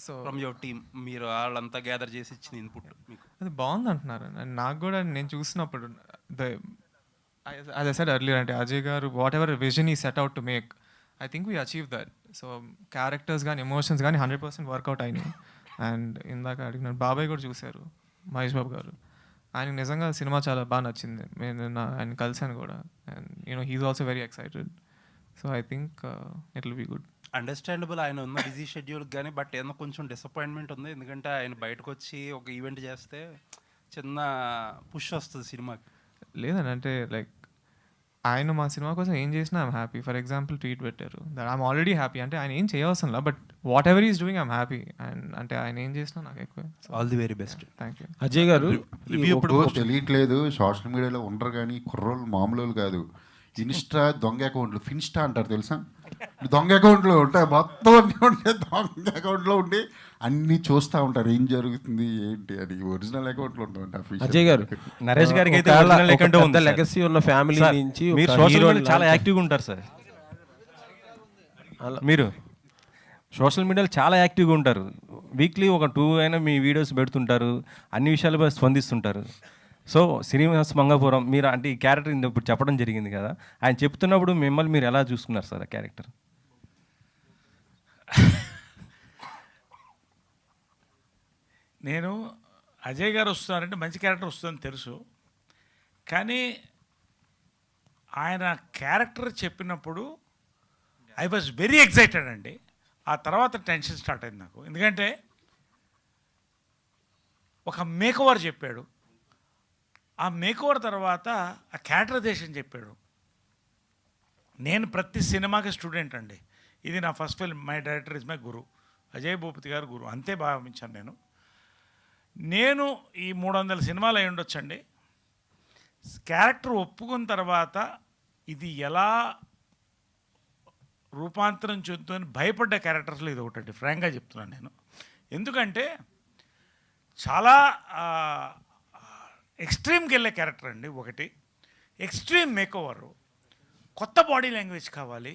సో ఫ్రమ్ యువర్ టీమ్, మీరు వాళ్ళంతా గ్యాదర్ చేసి ఇచ్చిన ఇన్పుట్ మీకు అది బాగుంది అంటున్నారు. అండ్ నాకు కూడా నేను చూసినప్పుడు as I said earlier, అంటే అజయ్ గారు వాట్ ఎవర్ విజన్ ఈ set out to make, I think we achieve that. So characters కానీ ఎమోషన్స్ కానీ 100% వర్కౌట్ అయినాయి. అండ్ ఇందాక అడిగినారు బాబాయ్ కూడా చూశారు, మహేష్ బాబు గారు. ఆయనకి నిజంగా సినిమా చాలా బాగా నచ్చింది, నేను ఆయన కలిసాను కూడా. And you know he is also very excited. So I think it will be good. Understandable ఆయన ఉన్న బిజీ షెడ్యూల్ కానీ, బట్ ఏదో కొంచెం డిసప్పాయింట్మెంట్ ఉంది. ఎందుకంటే ఆయన బయటకు వచ్చి ఒక ఈవెంట్ చేస్తే చిన్న పుష్ వస్తుంది సినిమాకి. లేదండి, అంటే లైక్ ఆయన మా సినిమా కోసం ఏం చేసినా I'm happy. For example tweet పెట్టారు దట్ ఐమ్ ఆల్రెడీ హ్యాపీ, అంటే ఆయన ఏం చేయవసరంలా, but whatever is doing I'm happy. And అంటే ఆయన ఏం చేసినా నాకు ఎక్కువ. All the very best. Thank you. Ajay గారు ఇప్పుడు తెలియట్లేదు, సోషల్ మీడియాలో ఉండరు కానీ కుర్రోళ్ళు మామూలు కాదు. ఇన్స్టా దొంగ అకౌంట్లు, ఫిన్స్టా అంటారు తెలుసా? దొంగ అకౌంట్లో ఉంటాయి, మొత్తం అన్నీ ఉంటాయి. దొంగ అకౌంట్లో ఉండి అన్నీ చూస్తూ ఉంటారు ఏం జరుగుతుంది ఏంటి అని. ఒరిజినల్ అకౌంట్లో ఉంటాయి. అజయ్ గారు, నరేష్ గారికి అయితే లెగసీ ఉన్న ఫ్యామిలీ నుంచి మీరు సోషల్ మీడియాలో చాలా యాక్టివ్గా ఉంటారు సార్. మీరు సోషల్ మీడియాలో చాలా యాక్టివ్గా ఉంటారు. వీక్లీ ఒక 2 అయినా మీ వీడియోస్ పెడుతుంటారు, అన్ని విషయాలపై స్పందిస్తుంటారు. సో శ్రీనివాస్ మంగాపురం మీరు అంటే ఈ క్యారెక్టర్ ఇప్పుడు చెప్పడం జరిగింది కదా, ఆయన చెప్తున్నప్పుడు మిమ్మల్ని మీరు ఎలా చూసుకున్నారు సార్ ఆ క్యారెక్టర్? నేను అజయ్ గారు వస్తున్నారంటే మంచి క్యారెక్టర్ వస్తుందని తెలుసు, కానీ ఆయన క్యారెక్టర్ చెప్పినప్పుడు ఐ వాజ్ వెరీ ఎక్సైటెడ్ అండి. ఆ తర్వాత టెన్షన్ స్టార్ట్ అయింది నాకు, ఎందుకంటే ఒక మేకోవర్ చెప్పాడు, ఆ మేకోవర్ తర్వాత ఆ క్యారెక్టరైజేషన్ చెప్పాడు. నేను ప్రతి సినిమాకి స్టూడెంట్ అండి. ఇది నా first film, my director is my guru, Ajay Bhupathi గారు గురు, అంతే భావించాను నేను ఈ 300 సినిమాలు అయి ఉండొచ్చండి. క్యారెక్టర్ ఒప్పుకున్న తర్వాత ఇది ఎలా రూపాంతరం చెందుతుందని భయపడ్డ క్యారెక్టర్స్లో ఇది ఒకటి ఫ్రాంక్గా చెప్తున్నాను నేను. ఎందుకంటే చాలా ఎక్స్ట్రీమ్కి వెళ్ళే క్యారెక్టర్ అండి. ఒకటి ఎక్స్ట్రీమ్ మేకోవర్, కొత్త బాడీ లాంగ్వేజ్ కావాలి,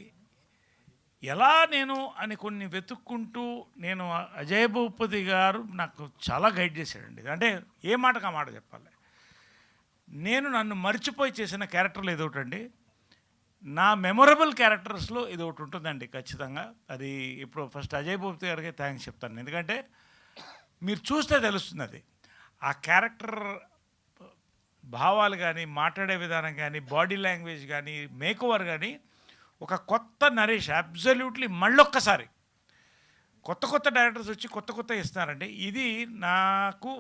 ఎలా నేను అని కొన్ని వెతుక్కుంటూ నేను అజయ్ భూపతి గారు నాకు చాలా గైడ్ చేశాడండి. అంటే ఏ మాటకు ఆ మాట చెప్పాలి. నేను నన్ను మర్చిపోయి చేసిన క్యారెక్టర్లు ఏదో ఒకటి అండి, నా మెమొరబుల్ క్యారెక్టర్స్లో ఇది ఒకటి ఉంటుందండి ఖచ్చితంగా. అది ఇప్పుడు ఫస్ట్ అజయ్ భూపతి గారికి థ్యాంక్స్ చెప్తాను, ఎందుకంటే మీరు చూస్తే తెలుస్తుంది అది. ఆ క్యారెక్టర్ భావాలు కానీ, మాట్లాడే విధానం కానీ, బాడీ లాంగ్వేజ్ కానీ, మేకోవర్ కానీ, ఒక కొత్త నరేష్ అబ్జల్యూట్లీ. మళ్ళొక్కసారి కొత్త డైరెక్టర్స్ వచ్చి కొత్త ఇస్తున్నారండి. ఇది నాకు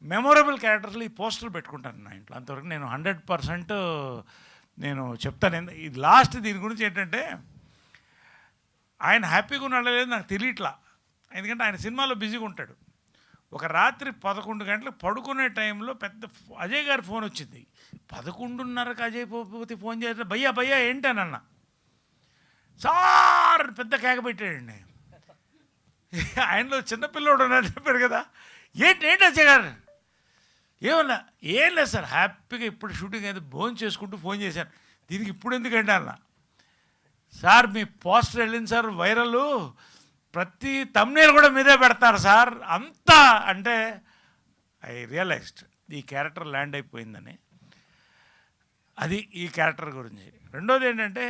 మెమొరబుల్ క్యారెక్టర్స్లో ఈ పోస్టర్లు పెట్టుకుంటాను నా ఇంట్లో. అంతవరకు నేను 100% నేను చెప్తాను. ఇది లాస్ట్ దీని గురించి ఏంటంటే, ఆయన హ్యాపీగా ఉన్నాడో లేదో నాకు తెలియట్లా, ఎందుకంటే ఆయన సినిమాలో బిజీగా ఉంటాడు. ఒక రాత్రి 11 గంటలకు పడుకునే టైంలో పెద్ద అజయ్ గారి ఫోన్ వచ్చింది. 11:30కి అజయ్ భూపతి ఫోన్ చేస్తే భయ్యా ఏంటనన్నా, సార్ పెద్ద కేక పెట్టాడండి. ఆయనలో చిన్నపిల్లోడు ఉన్నాడు చెప్పారు కదా, ఏంటి అజయ్ గారు ఏమన్నా, ఏం లేదు సార్ హ్యాపీగా ఇప్పుడు షూటింగ్ అయితే భోజనం చేసుకుంటూ ఫోన్ చేశాను. దీనికి ఇప్పుడు ఎందుకంటే అన్న, సార్ మీ పోస్టర్ వెళ్ళింది సార్ వైరల్, ప్రతి తమ్నేల్ కూడా మీదే పెడతారు సార్, అంతా అంటే ఐ రియలైజ్డ్ ఈ క్యారెక్టర్ ల్యాండ్ అయిపోయిందని. అది ఈ క్యారెక్టర్ గురించి. రెండోది ఏంటంటే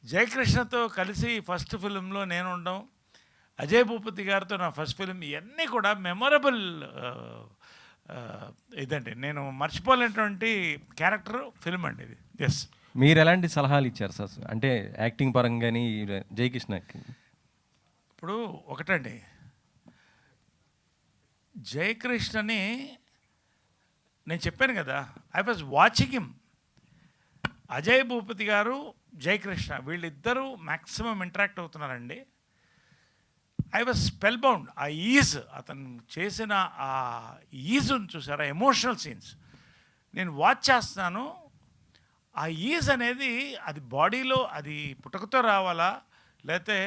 జయకృష్ణతో కలిసి ఫస్ట్ ఫిలింలో నేను ఉండడం, అజయ్ భూపతి గారితో నా ఫస్ట్ ఫిలిం, ఇవన్నీ కూడా మెమొరబుల్ ఇదండి. నేను మర్చిపోలేనటువంటి క్యారెక్టర్ ఫిలిం అండి ఇది. ఎస్. మీరు ఎలాంటి సలహాలు ఇచ్చారు సార్ అంటే యాక్టింగ్ పరంగా కానీ జయకృష్ణకి? ఇప్పుడు ఒకటండి, జయకృష్ణని నేను చెప్పాను కదా, I was watching him. Ajay Bhupathi గారు, జయకృష్ణ వీళ్ళిద్దరూ మ్యాక్సిమం ఇంటరాక్ట్ అవుతున్నారండి. I was spellbound. ఆ ఈజ్, అతను చేసిన ఆ ఈజుని చూసారా, ఎమోషనల్ సీన్స్ నేను వాచ్ చేస్తున్నాను. ఆ ఈజ్ అనేది అది బాడీలో అది పుట్టుకతో రావాలా, లేకపోతే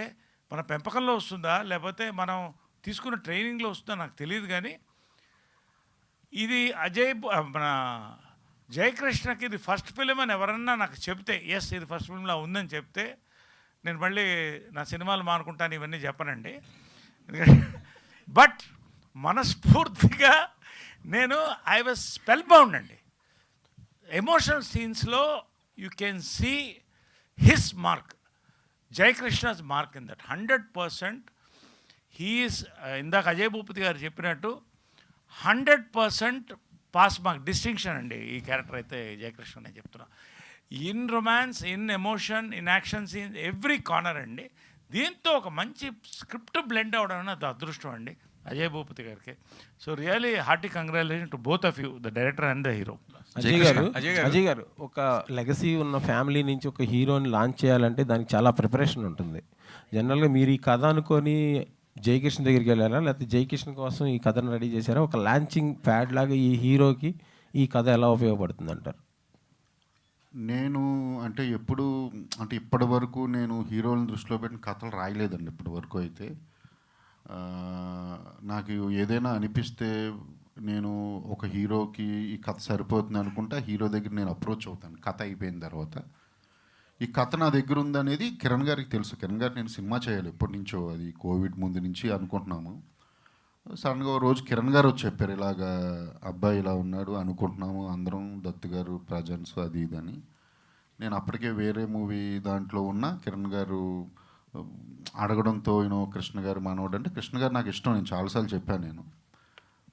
మన పెంపకంలో వస్తుందా, లేకపోతే మనం తీసుకున్న ట్రైనింగ్లో వస్తుందా నాకు తెలియదు. కానీ ఇది మన జయకృష్ణకి ఇది ఫస్ట్ ఫిలిం అని ఎవరన్నా నాకు చెప్తే, ఎస్ ఇది ఫస్ట్ ఫిలింలో ఉందని చెప్తే, నేను మళ్ళీ నా సినిమాలు మానుకుంటాను ఇవన్నీ చెప్పనండి. బట్ మనస్ఫూర్తిగా నేను ఐ వాజ్ స్పెల్ బౌండ్ అండి. ఎమోషనల్ సీన్స్లో you can see his mark, Jayakrishna's mark in that 100%. He's ఇందాక అజయ్ భూపతి గారు చెప్పినట్టు 100% పాస్ మార్క్, డిస్టింక్షన్ అండి ఈ క్యారెక్టర్ అయితే జయకృష్ణ నేను చెప్తున్నా. In romance, in emotion, in action scenes, every corner అండి. దీంతో ఒక మంచి స్క్రిప్ట్ బ్లెండ్ అవడం అనేది అదృష్టం అండి అజయ్ భూపతి గారికి. So really hearty congratulation to both of you, the director and the hero. Ajay గారు, ఒక లెగసీ ఉన్న ఫ్యామిలీ నుంచి ఒక హీరోని లాంచ్ చేయాలంటే దానికి చాలా ప్రిపరేషన్ ఉంటుంది. జనరల్గా మీరు ఈ కథ అనుకొని జయకృష్ణ దగ్గరికి వెళ్ళారా, లేకపోతే జయకృష్ణ కోసం ఈ కథను రెడీ చేశారా? ఒక లాంచింగ్ ప్యాడ్ లాగా ఈ హీరోకి ఈ కథ ఎలా ఉపయోగపడుతుంది అంటారు? నేను అంటే ఇప్పటి వరకు నేను హీరోలను దృష్టిలో పెట్టిన కథలు రాయలేదండి ఇప్పటి వరకు. అయితే నాకు ఏదైనా అనిపిస్తే నేను ఒక హీరోకి ఈ కథ సరిపోతుంది అనుకుంటే హీరో దగ్గర నేను అప్రోచ్ అవుతాను కథ అయిపోయిన తర్వాత. ఈ కథ నా దగ్గర ఉందనేది కిరణ్ గారికి తెలుసు. కిరణ్ గారు నేను సినిమా చేయాలి ఎప్పటి నుంచో, అది కోవిడ్ ముందు నుంచి అనుకుంటున్నాము. సడన్గా రోజు కిరణ్ గారు వచ్చి చెప్పారు, ఇలాగా అబ్బాయి ఇలా ఉన్నాడు అనుకుంటున్నాము అందరం, దత్తు గారు ప్రజెన్స్ అది ఇదని. నేను అప్పటికే వేరే మూవీ దాంట్లో ఉన్న కిరణ్ గారు అడగడంతో కృష్ణ గారు మనోడు అంటే, కృష్ణ గారు నాకు ఇష్టం, నేను చాలాసార్లు చెప్పాను. నేను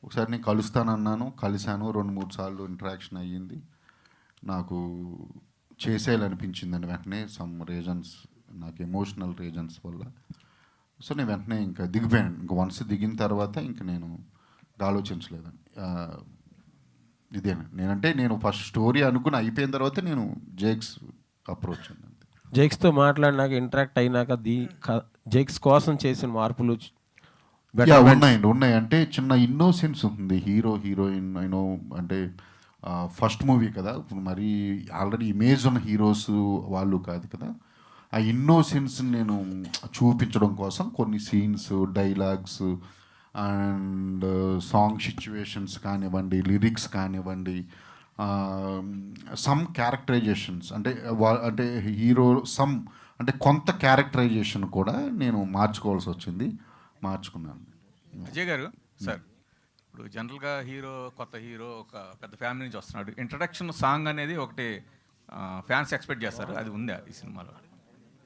ఒకసారి నేను కలుస్తానన్నాను, కలిశాను, 2-3 సార్లు ఇంటరాక్షన్ అయ్యింది. నాకు చేసేయాలనిపించిందండి వెంటనే, సమ్ రీజన్స్, నాకు ఎమోషనల్ రీజన్స్ వల్ల. సో నేను వెంటనే ఇంకా దిగిపోయాను. ఇంకా వన్స్ దిగిన తర్వాత ఇంక నేను ఆలోచించలేదండి. ఇదేనండి నేను ఫస్ట్ స్టోరీ అనుకుని అయిపోయిన తర్వాత నేను జేక్స్ అప్రోచ్ అండి. జేక్స్తో మాట్లాడినాక, ఇంటరాక్ట్ అయినాక జేక్స్ కోసం చేసిన మార్పులు ఉన్నాయి. అంటే చిన్న ఇన్నోసెన్స్ ఉంటుంది హీరోయిన్ అంటే ఫస్ట్ మూవీ కదా, ఇప్పుడు మరీ ఆల్రెడీ ఇమేజ్ ఉన్న హీరోస్ వాళ్ళు కాదు కదా. ఆ ఇన్నోసెన్స్ నేను చూపించడం కోసం కొన్ని scenes, dialogues and song situations కానివ్వండి, లిరిక్స్ కానివ్వండి, సమ్ క్యారెక్టరైజేషన్స్ అంటే హీరో అంటే కొంత క్యారెక్టరైజేషన్ కూడా నేను మార్చుకోవాల్సి వచ్చింది, మార్చుకున్నాను. అజయ్ గారు సార్, ఇప్పుడు జనరల్గా కొత్త హీరో ఒక పెద్ద ఫ్యామిలీ నుంచి వస్తున్నాడు, ఇంట్రడక్షన్ సాంగ్ అనేది ఒకటి ఫ్యాన్స్ ఎక్స్పెక్ట్ చేస్తారు, అది ఉందా ఈ సినిమాలో?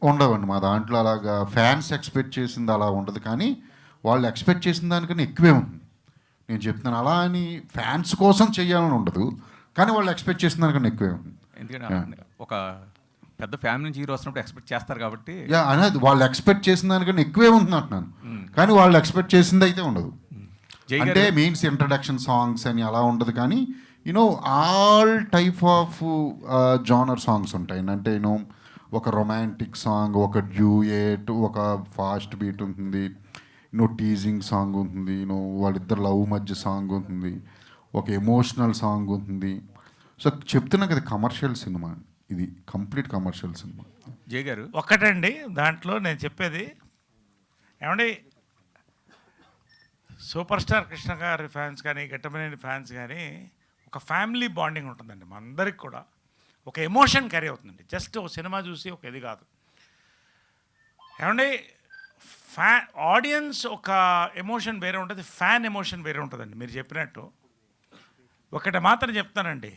ఉండవండి మా దాంట్లో అలాగా ఫ్యాన్స్ ఎక్స్పెక్ట్ చేసింది అలా ఉండదు, కానీ వాళ్ళు ఎక్స్పెక్ట్ చేసిన దానికన్నా ఎక్కువే ఉంటుంది. నేను చెప్తున్నాను, అలా అని ఫ్యాన్స్ కోసం చేయాలని ఉండదు, కానీ వాళ్ళు ఎక్స్పెక్ట్ చేసిన దానికన్నా ఎక్కువే ఉంటుంది. ఎందుకంటే ఒక పెద్ద ఫ్యామిలీ నుంచి హీరో వస్తున్నప్పుడు ఎక్స్పెక్ట్ చేస్తారు కాబట్టి. అనేది వాళ్ళు ఎక్స్పెక్ట్ చేసిన దానికన్నా ఎక్కువే ఉంటుంది అంటున్నాను, కానీ వాళ్ళు ఎక్స్పెక్ట్ చేసింది అయితే ఉండదు. అంటే మీన్స్ ఇంట్రడక్షన్ సాంగ్స్ అని అలా ఉండదు, కానీ all type of genre songs ఉంటాయి. అంటే ఒక రొమాంటిక్ సాంగ్, ఒక డ్యూయేట్, ఒక ఫాస్ట్ బీట్ ఉంటుంది, టీజింగ్ సాంగ్ ఉంటుంది, వాళ్ళిద్దరు లవ్ మధ్య సాంగ్ ఉంటుంది, ఒక ఎమోషనల్ సాంగ్ ఉంటుంది. సో చెప్తున్నా కదా, కమర్షియల్ సినిమా, ఇది కంప్లీట్ కమర్షియల్ సినిమా. జయ్ గారు ఒక్కటండి దాంట్లో నేను చెప్పేది ఏమండి, సూపర్ స్టార్ కృష్ణ గారి ఫ్యాన్స్ కానీ, ఘట్టమనేని ఫ్యాన్స్ కానీ ఒక ఫ్యామిలీ బాండింగ్ ఉంటుందండి మా అందరికి కూడా. ఒక ఎమోషన్ క్యారీ అవుతుందండి, జస్ట్ ఒక సినిమా చూసి ఒక ఇది కాదు. ఏమండి, ఆడియన్స్ ఒక ఎమోషన్ వేరే ఉంటుంది, ఫ్యాన్ ఎమోషన్ వేరే ఉంటుందండి. మీరు చెప్పినట్టు ఒకటి మాత్రం చెప్తానండి,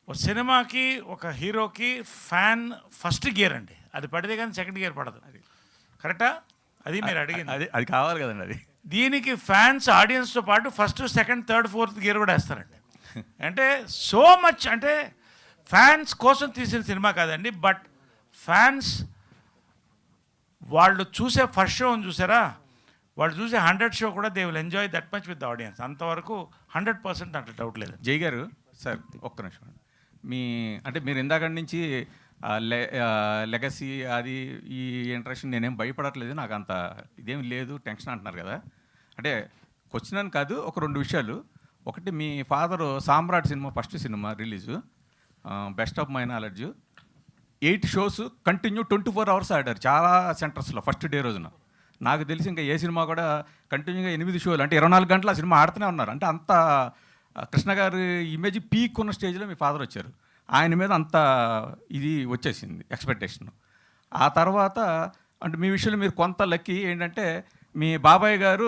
ఒక సినిమాకి ఒక హీరోకి ఫ్యాన్ ఫస్ట్ గేర్ అండి, అది పడితే కానీ సెకండ్ గేర్ పడదు. అది కరెక్టా? అది మీరు అడిగింది, అది కావాలి కదండి. అది దీనికి ఫ్యాన్స్ ఆడియన్స్తో పాటు first second third fourth gear కూడా వేస్తారండి. అంటే సో మచ్, అంటే ఫ్యాన్స్ కోసం తీసిన సినిమా కాదండి, బట్ ఫ్యాన్స్ వాళ్ళు చూసే ఫస్ట్ షో చూసారా, వాళ్ళు చూసే 100 షో కూడా they will enjoy that much with the audience. అంతవరకు 100% అంటే డౌట్ లేదు. జై గారు సార్ ఒక్క నిమిషం. అంటే మీరు ఇందాక నుంచి లెగసీ అది ఈ ఇంట్రెస్ట్ నేనేం భయపడట్లేదు, నాకు అంత ఇదేం లేదు టెన్షన్ అంటున్నారు కదా. అంటే క్వశ్చన్ అని కాదు, ఒక 2 విషయాలు. ఒకటి, మీ father Samrat cinema first cinema release, best of my knowledge 8 shows continue 24 hours ఆడారు చాలా సెంటర్స్లో ఫస్ట్ డే రోజున. నాకు తెలిసి ఇంకా ఏ సినిమా కూడా కంటిన్యూగా 8 షోలు అంటే 24 గంటలు ఆ సినిమా ఆడుతూనే ఉన్నారు. అంటే అంత కృష్ణ గారి ఇమేజ్ పీక్ ఉన్న స్టేజ్లో మీ ఫాదర్ వచ్చారు. ఆయన మీద అంత ఇది వచ్చేసింది ఎక్స్పెక్టేషన్. ఆ తర్వాత అంటే మీ విషయంలో మీరు కొంత లక్కీ ఏంటంటే, మీ బాబాయ్ గారు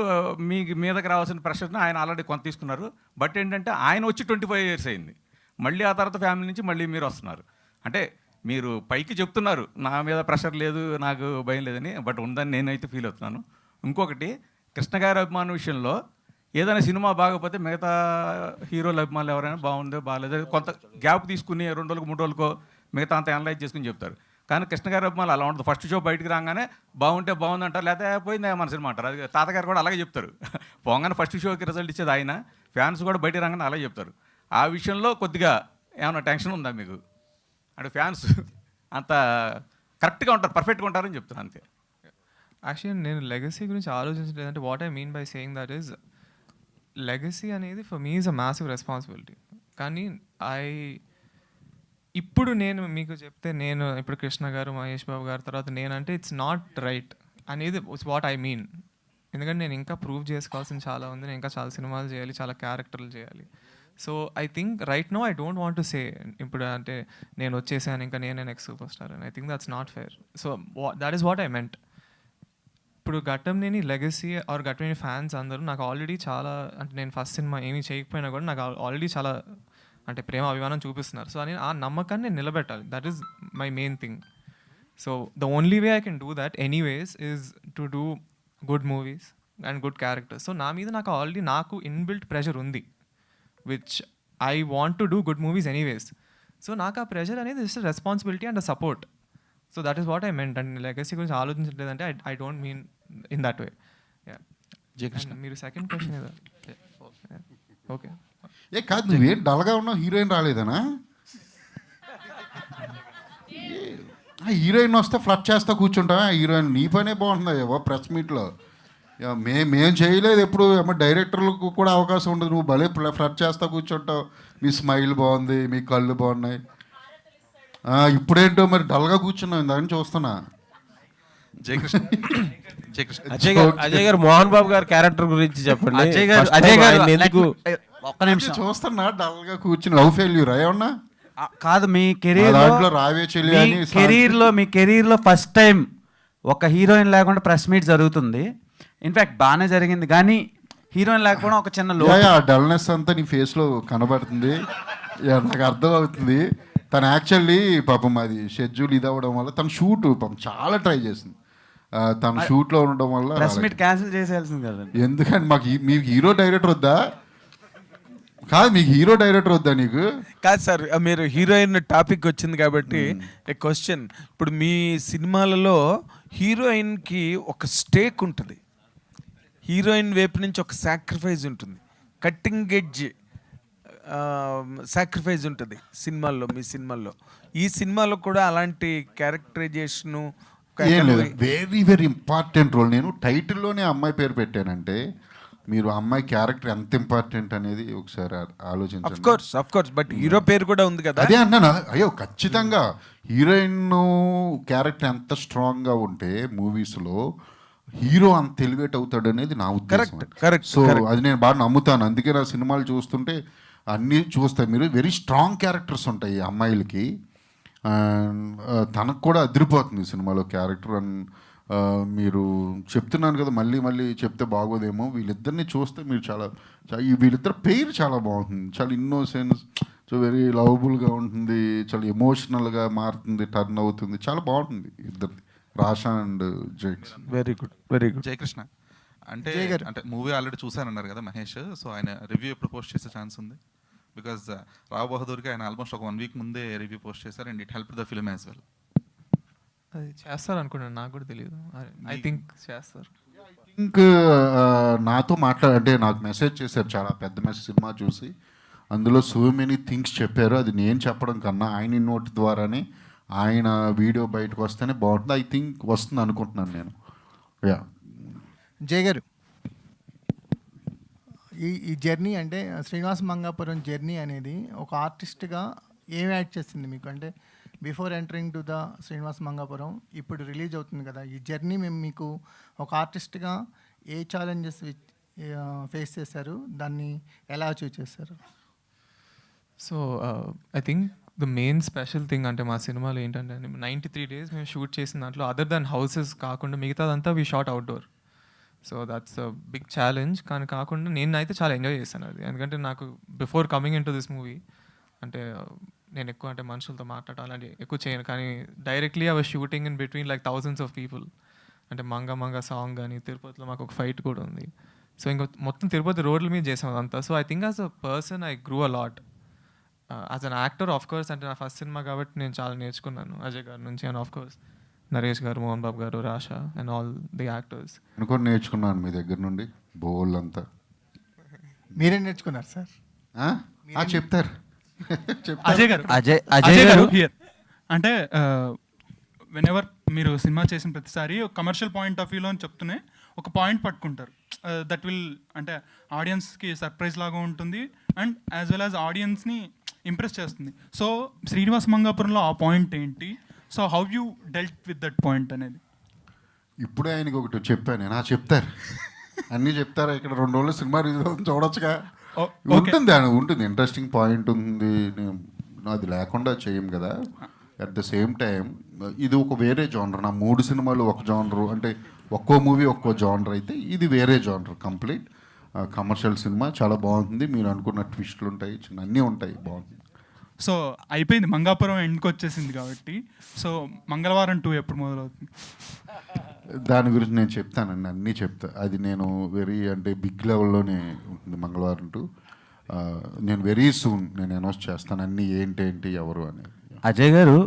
మీ మీదకి రావాల్సిన ప్రెషర్ని ఆయన ఆల్రెడీ కొంత తీసుకున్నారు. బట్ ఏంటంటే ఆయన వచ్చి 25 ఇయర్స్ అయింది, మళ్ళీ ఆ తర్వాత ఫ్యామిలీ నుంచి మళ్ళీ మీరు వస్తున్నారు. అంటే మీరు పైకి చెప్తున్నారు నా మీద ప్రెషర్ లేదు, నాకు భయం లేదని, బట్ ఉందని నేనైతే ఫీల్ అవుతున్నాను. ఇంకొకటి, కృష్ణ గారి అభిమానం విషయంలో ఏదైనా సినిమా బాగపోతే మిగతా హీరోల అభిమానులు ఎవరైనా బాగుందో బాగాలేదో కొంత గ్యాప్ తీసుకుని 2 రోజులకు 3 రోజులకో మిగతా అంత అనలైజ్ చేసుకుని చెప్తారు. కానీ కృష్ణ గారి అభిమానులు అలా ఉండదు. ఫస్ట్ షో బయటికి రాగానే బాగుంటే బాగుంది అంటారు, లేకపోతే పోయిందే మన సినిమా అంటారు. అది తాతగారు కూడా అలాగే చెప్తారు. పోగానే ఫస్ట్ షోకి రిజల్ట్ ఇచ్చేది ఆయన, ఫ్యాన్స్ కూడా బయటికి రాగానే అలాగే చెప్తారు. ఆ విషయంలో కొద్దిగా ఏమైనా టెన్షన్ ఉందా మీకు? అంటే ఫ్యాన్స్ అంత కరెక్ట్గా ఉంటారు, పర్ఫెక్ట్గా ఉంటారని చెప్తున్నాను అంతే. యాక్చువల్లీ నేను లెగసీ గురించి ఆలోచించలేదంటే what I mean by saying that is legacy అనేది for me is a massive responsibility. కానీ ఇప్పుడు నేను మీకు చెప్తే, నేను ఇప్పుడు కృష్ణ గారు మహేష్ బాబు గారి తర్వాత నేనంటే ఇట్స్ నాట్ రైట్ అనేది ఇట్స్ వాట్ ఐ మీన్. ఎందుకంటే నేను ఇంకా ప్రూవ్ చేసుకోవాల్సింది చాలా ఉంది, నేను ఇంకా చాలా సినిమాలు చేయాలి, చాలా క్యారెక్టర్లు చేయాలి. So I think right no I don't want to say ఇప్పుడు అంటే నేను వచ్చేసాను ఇంకా నేనే నెక్స్ట్ సూపర్ స్టార్ అని. I think that's not fair. So that is what I meant. ఇప్పుడు Ghattamaneni legacy or Ghattamaneni fans అందరూ నాకు ఆల్రెడీ చాలా, అంటే నేను ఫస్ట్ సినిమా ఏమీ చేయకపోయినా కూడా నాకు ఆల్రెడీ చాలా అంటే ప్రేమ అభిమానం చూపిస్తున్నారు. సో అని ఆ నమ్మకాన్ని నేను నిలబెట్టాలి. That is my main thing. So the only way I can do that anyways is to do good movies and good characters. So నా మీద నాకు ఆల్రెడీ నాకు ఇన్బిల్ట్ ప్రెషర్ ఉంది, which I want to do good movies anyways. So నాకు ఆ ప్రెషర్ అనేది it's responsibility and support. So that is what I meant. And legacy గురించి ఆలోచించలేదంటే I don't mean in that way. మీరు సెకండ్ క్వశ్చన్ ఏదో ఓకే. ఏ కాదు, నువ్వేం డల్గా ఉన్నావు, హీరోయిన్ రాలేదనా? హీరోయిన్ వస్తే ఫ్లట్ చేస్తా కూర్చుంటావా? హీరోయిన్ నీ పనే బాగుంటుందా ఏవో ప్రెస్ మీట్లో? మేము చేయలేదు ఎప్పుడు, ఏమో డైరెక్టర్లకు కూడా అవకాశం ఉండదు, నువ్వు భలే ఫ్లట్ చేస్తా కూర్చుంటావు. మీ స్మైల్ బాగుంది, మీ కళ్ళు బాగున్నాయి, ఇప్పుడేంటో మరి డల్గా కూర్చున్నావు ఇందాక చూస్తున్నా. అజయ్ గారు మోహన్ బాబు గారి క్యారెక్టర్ గురించి చెప్పండి. ఒక్క నిమిషం చూస్తున్నా డల్గా కూర్చుని. లవ్ ఫెయిల్యూర్ ఏమన్నా కాదు, మీ కెరీర్లో ఫస్ట్ టైం ఒక హీరోయిన్ లేకుండా ప్రెస్ మీట్ జరుగుతుంది. ఇన్ఫ్యాక్ట్ బాగానే జరిగింది, కానీ హీరోయిన్ లేకపోవడం ఒక చిన్న డల్నెస్ అంతా నీ ఫేస్లో కనబడుతుంది, నాకు అర్థం అవుతుంది. తను యాక్చువల్లీ పాపం అది షెడ్యూల్ ఇది అవ్వడం వల్ల తను షూట్ పాపం చాలా ట్రై చేసింది, తన షూట్లో ఉండడం వల్ల ప్రెస్ మీట్ క్యాన్సిల్ చేసేయాల్సింది కదండి. ఎందుకంటే మీకు హీరో డైరెక్టర్ వద్దా? కాదు, మీకు హీరో డైరెక్టర్ వద్దా నీకు? కాదు సార్, మీరు హీరోయిన్ టాపిక్ వచ్చింది కాబట్టి ఏ క్వశ్చన్. ఇప్పుడు మీ సినిమాలలో హీరోయిన్కి ఒక స్టేక్ ఉంటుంది, హీరోయిన్ వైపు నుంచి ఒక సాక్రిఫైస్ ఉంటుంది, కట్టింగ్ ఎడ్జ్ సాక్రిఫైస్ ఉంటుంది సినిమాల్లో. మీ సినిమాల్లో, ఈ సినిమాలో కూడా అలాంటి characterisation very very important role. నేను టైటిల్లోనే అమ్మాయి పేరు పెట్టానంటే మీరు అమ్మాయి క్యారెక్టర్ ఎంత ఇంపార్టెంట్ అనేది ఒకసారి ఆలోచించండి. ఆఫ్ కోర్స్ బట్ హీరో పేరు కూడా ఉంది కదా. అదే అన్నాను, అయ్యో ఖచ్చితంగా హీరోయిన్ క్యారెక్టర్ ఎంత స్ట్రాంగ్గా ఉంటే మూవీస్లో హీరో అంత ఎలివేట్ అవుతాడు అనేది నా ఉద్దేశం. సో అది నేను బాగా నమ్ముతాను. అందుకే నా సినిమాలు చూస్తుంటే అన్నీ చూస్తాయి. మీరు వెరీ స్ట్రాంగ్ క్యారెక్టర్స్ ఉంటాయి అమ్మాయిలకి, తనకు కూడా అదిరిపోతుంది సినిమాలో క్యారెక్టర్. అండ్ మీరు చెప్తున్నాను కదా, మళ్ళీ మళ్ళీ చెప్తే బాగోదేమో, వీళ్ళిద్దరిని చూస్తే మీరు వీళ్ళిద్దరు పేరు చాలా బాగుంటుంది, చాలా ఇన్నోసెన్స్, సో వెరీ లవబుల్గా ఉంటుంది, చాలా ఎమోషనల్గా మారుతుంది, టర్న్ అవుతుంది, చాలా బాగుంటుంది ఇద్దరిది, Rasha and Jakes. Very good, very good. Jayakrishna అంటే మూవీ ఆల్రెడీ చూసానన్నారు కదా మహేష్, సో ఆయన రివ్యూ ఎప్పుడు పోస్ట్ చేసే ఛాన్స్ ఉంది? బికాజ్ రావు బహదూర్కి ఆయన ఆల్మోస్ట్ ఒక 1 వీక్ ముందే రివ్యూ పోస్ట్ చేశారు, and it help the film as well. అది చేస్తారు అనుకున్నాను, నాకు కూడా తెలియదు. ఐ థింక్ చేస్తారు. నాతో అంటే నాకు మెసేజ్ చేశారు, చాలా పెద్ద మెసేజ్, సినిమా చూసి అందులో సో మెనీ థింగ్స్ చెప్పారు. అది నేను చెప్పడం కన్నా ఆయన నోట్ ద్వారానే ఆయన వీడియో బయటకు వస్తేనే బాగుంటుంది. ఐ థింక్ వస్తుంది అనుకుంటున్నాను నేను. యా జయ గారు, ఈ జర్నీ అంటే శ్రీనివాస్ మంగాపురం జర్నీ అనేది ఒక ఆర్టిస్ట్గా ఏం యాడ్ చేస్తుంది మీకు? అంటే before entering to the Srinivas Mangapuram ఇప్పుడు రిలీజ్ అవుతుంది కదా, ఈ జర్నీ మేము మీకు ఒక ఆర్టిస్ట్గా ఏ ఛాలెంజెస్ ఫేస్ చేశారు, దాన్ని ఎలా అచీవ్ చేశారు? So I think the main special thing అంటే మా సినిమాలో ఏంటంటే 93 days మేము షూట్ చేసిన దాంట్లో అదర్ దాన్ హౌసెస్ కాకుండా మిగతాదంతా we shot outdoor. So that's a big challenge. కానీ కాకుండా నేనైతే చాలా ఎంజాయ్ చేశాను అది, ఎందుకంటే నాకు before coming in to this movie అంటే నేను ఎక్కువ అంటే మనుషులతో మాట్లాడాలి అంటే ఎక్కువ చేయను, కానీ directly I was shooting in between like thousands of people. అంటే మంగ సాంగ్ కానీ తిరుపతిలో మాకు ఒక ఫైట్ కూడా ఉంది. సో ఇంకా మొత్తం తిరుపతి రోడ్ల మీద చేసాం అదంతా. So I think as a person I grew a lot. As an actor of course అంటే నా ఫస్ట్ సినిమా కాబట్టి నేను చాలా నేర్చుకున్నాను అజయ్ గారి నుంచి, అండ్ ఆఫ్ కోర్స్ నరేష్ గారు, మోహన్ బాబు గారు, Rasha and all the actors. అనుకోని నేర్చుకున్నాను మీ దగ్గర నుండి బోల్ అంతా. మీరేం నేర్చుకున్నారు సార్? చెప్తారు అజయ్ గారు, అజయ్ గారు హియర్ అంటే వెనెవర్ మీరు సినిమా చేసిన ప్రతిసారి ఒక కమర్షియల్ పాయింట్ ఆఫ్ వ్యూలో చెప్తూనే ఒక పాయింట్ పట్టుకుంటారు, దట్ విల్ అంటే ఆడియన్స్కి సర్ప్రైజ్ లాగా ఉంటుంది అండ్ యాజ్ వెల్ యాజ్ ఆడియన్స్ని ఇంప్రెస్ చేస్తుంది. సో శ్రీనివాస్ మంగాపురంలో ఆ పాయింట్ ఏంటి? So how you dealt with that point అనేది? ఇప్పుడే ఆయనకి ఒకటి చెప్పాను, చెప్తారు అన్నీ చెప్తారా? ఇక్కడ 2 రోజులు సినిమా రిలీజ్ చూడొచ్చుగా. ఉంటుంది ఇంట్రెస్టింగ్ పాయింట్ ఉంది, అది లేకుండా చేయం కదా. అట్ ద సేమ్ టైం ఇది ఒక వేరే జానర్. నా 3 సినిమాలు ఒక జానరు, అంటే ఒక్కో మూవీ ఒక్కో జానర్ అయితే ఇది వేరే జానర్, కంప్లీట్ కమర్షియల్ సినిమా. చాలా బాగుంటుంది. మీరు అనుకున్న ట్విస్టులు ఉంటాయి, అన్నీ ఉంటాయి, బాగుంటుంది. సో అయిపోయింది, మంగాపురం ఎండ్కి వచ్చేసింది కాబట్టి, సో మంగళవారం 2 ఎప్పుడు మొదలవుతుంది? దాని గురించి నేను చెప్తానండి, అన్నీ చెప్తా. అది నేను వెరీ అంటే బిగ్ లెవెల్లోనే ఉంటుంది మంగళవారం 2. నేను వెరీ సూన్ నేను అనౌన్స్ చేస్తాను అన్నీ ఏంటి ఎవరు అనేది. అజయ్ గారు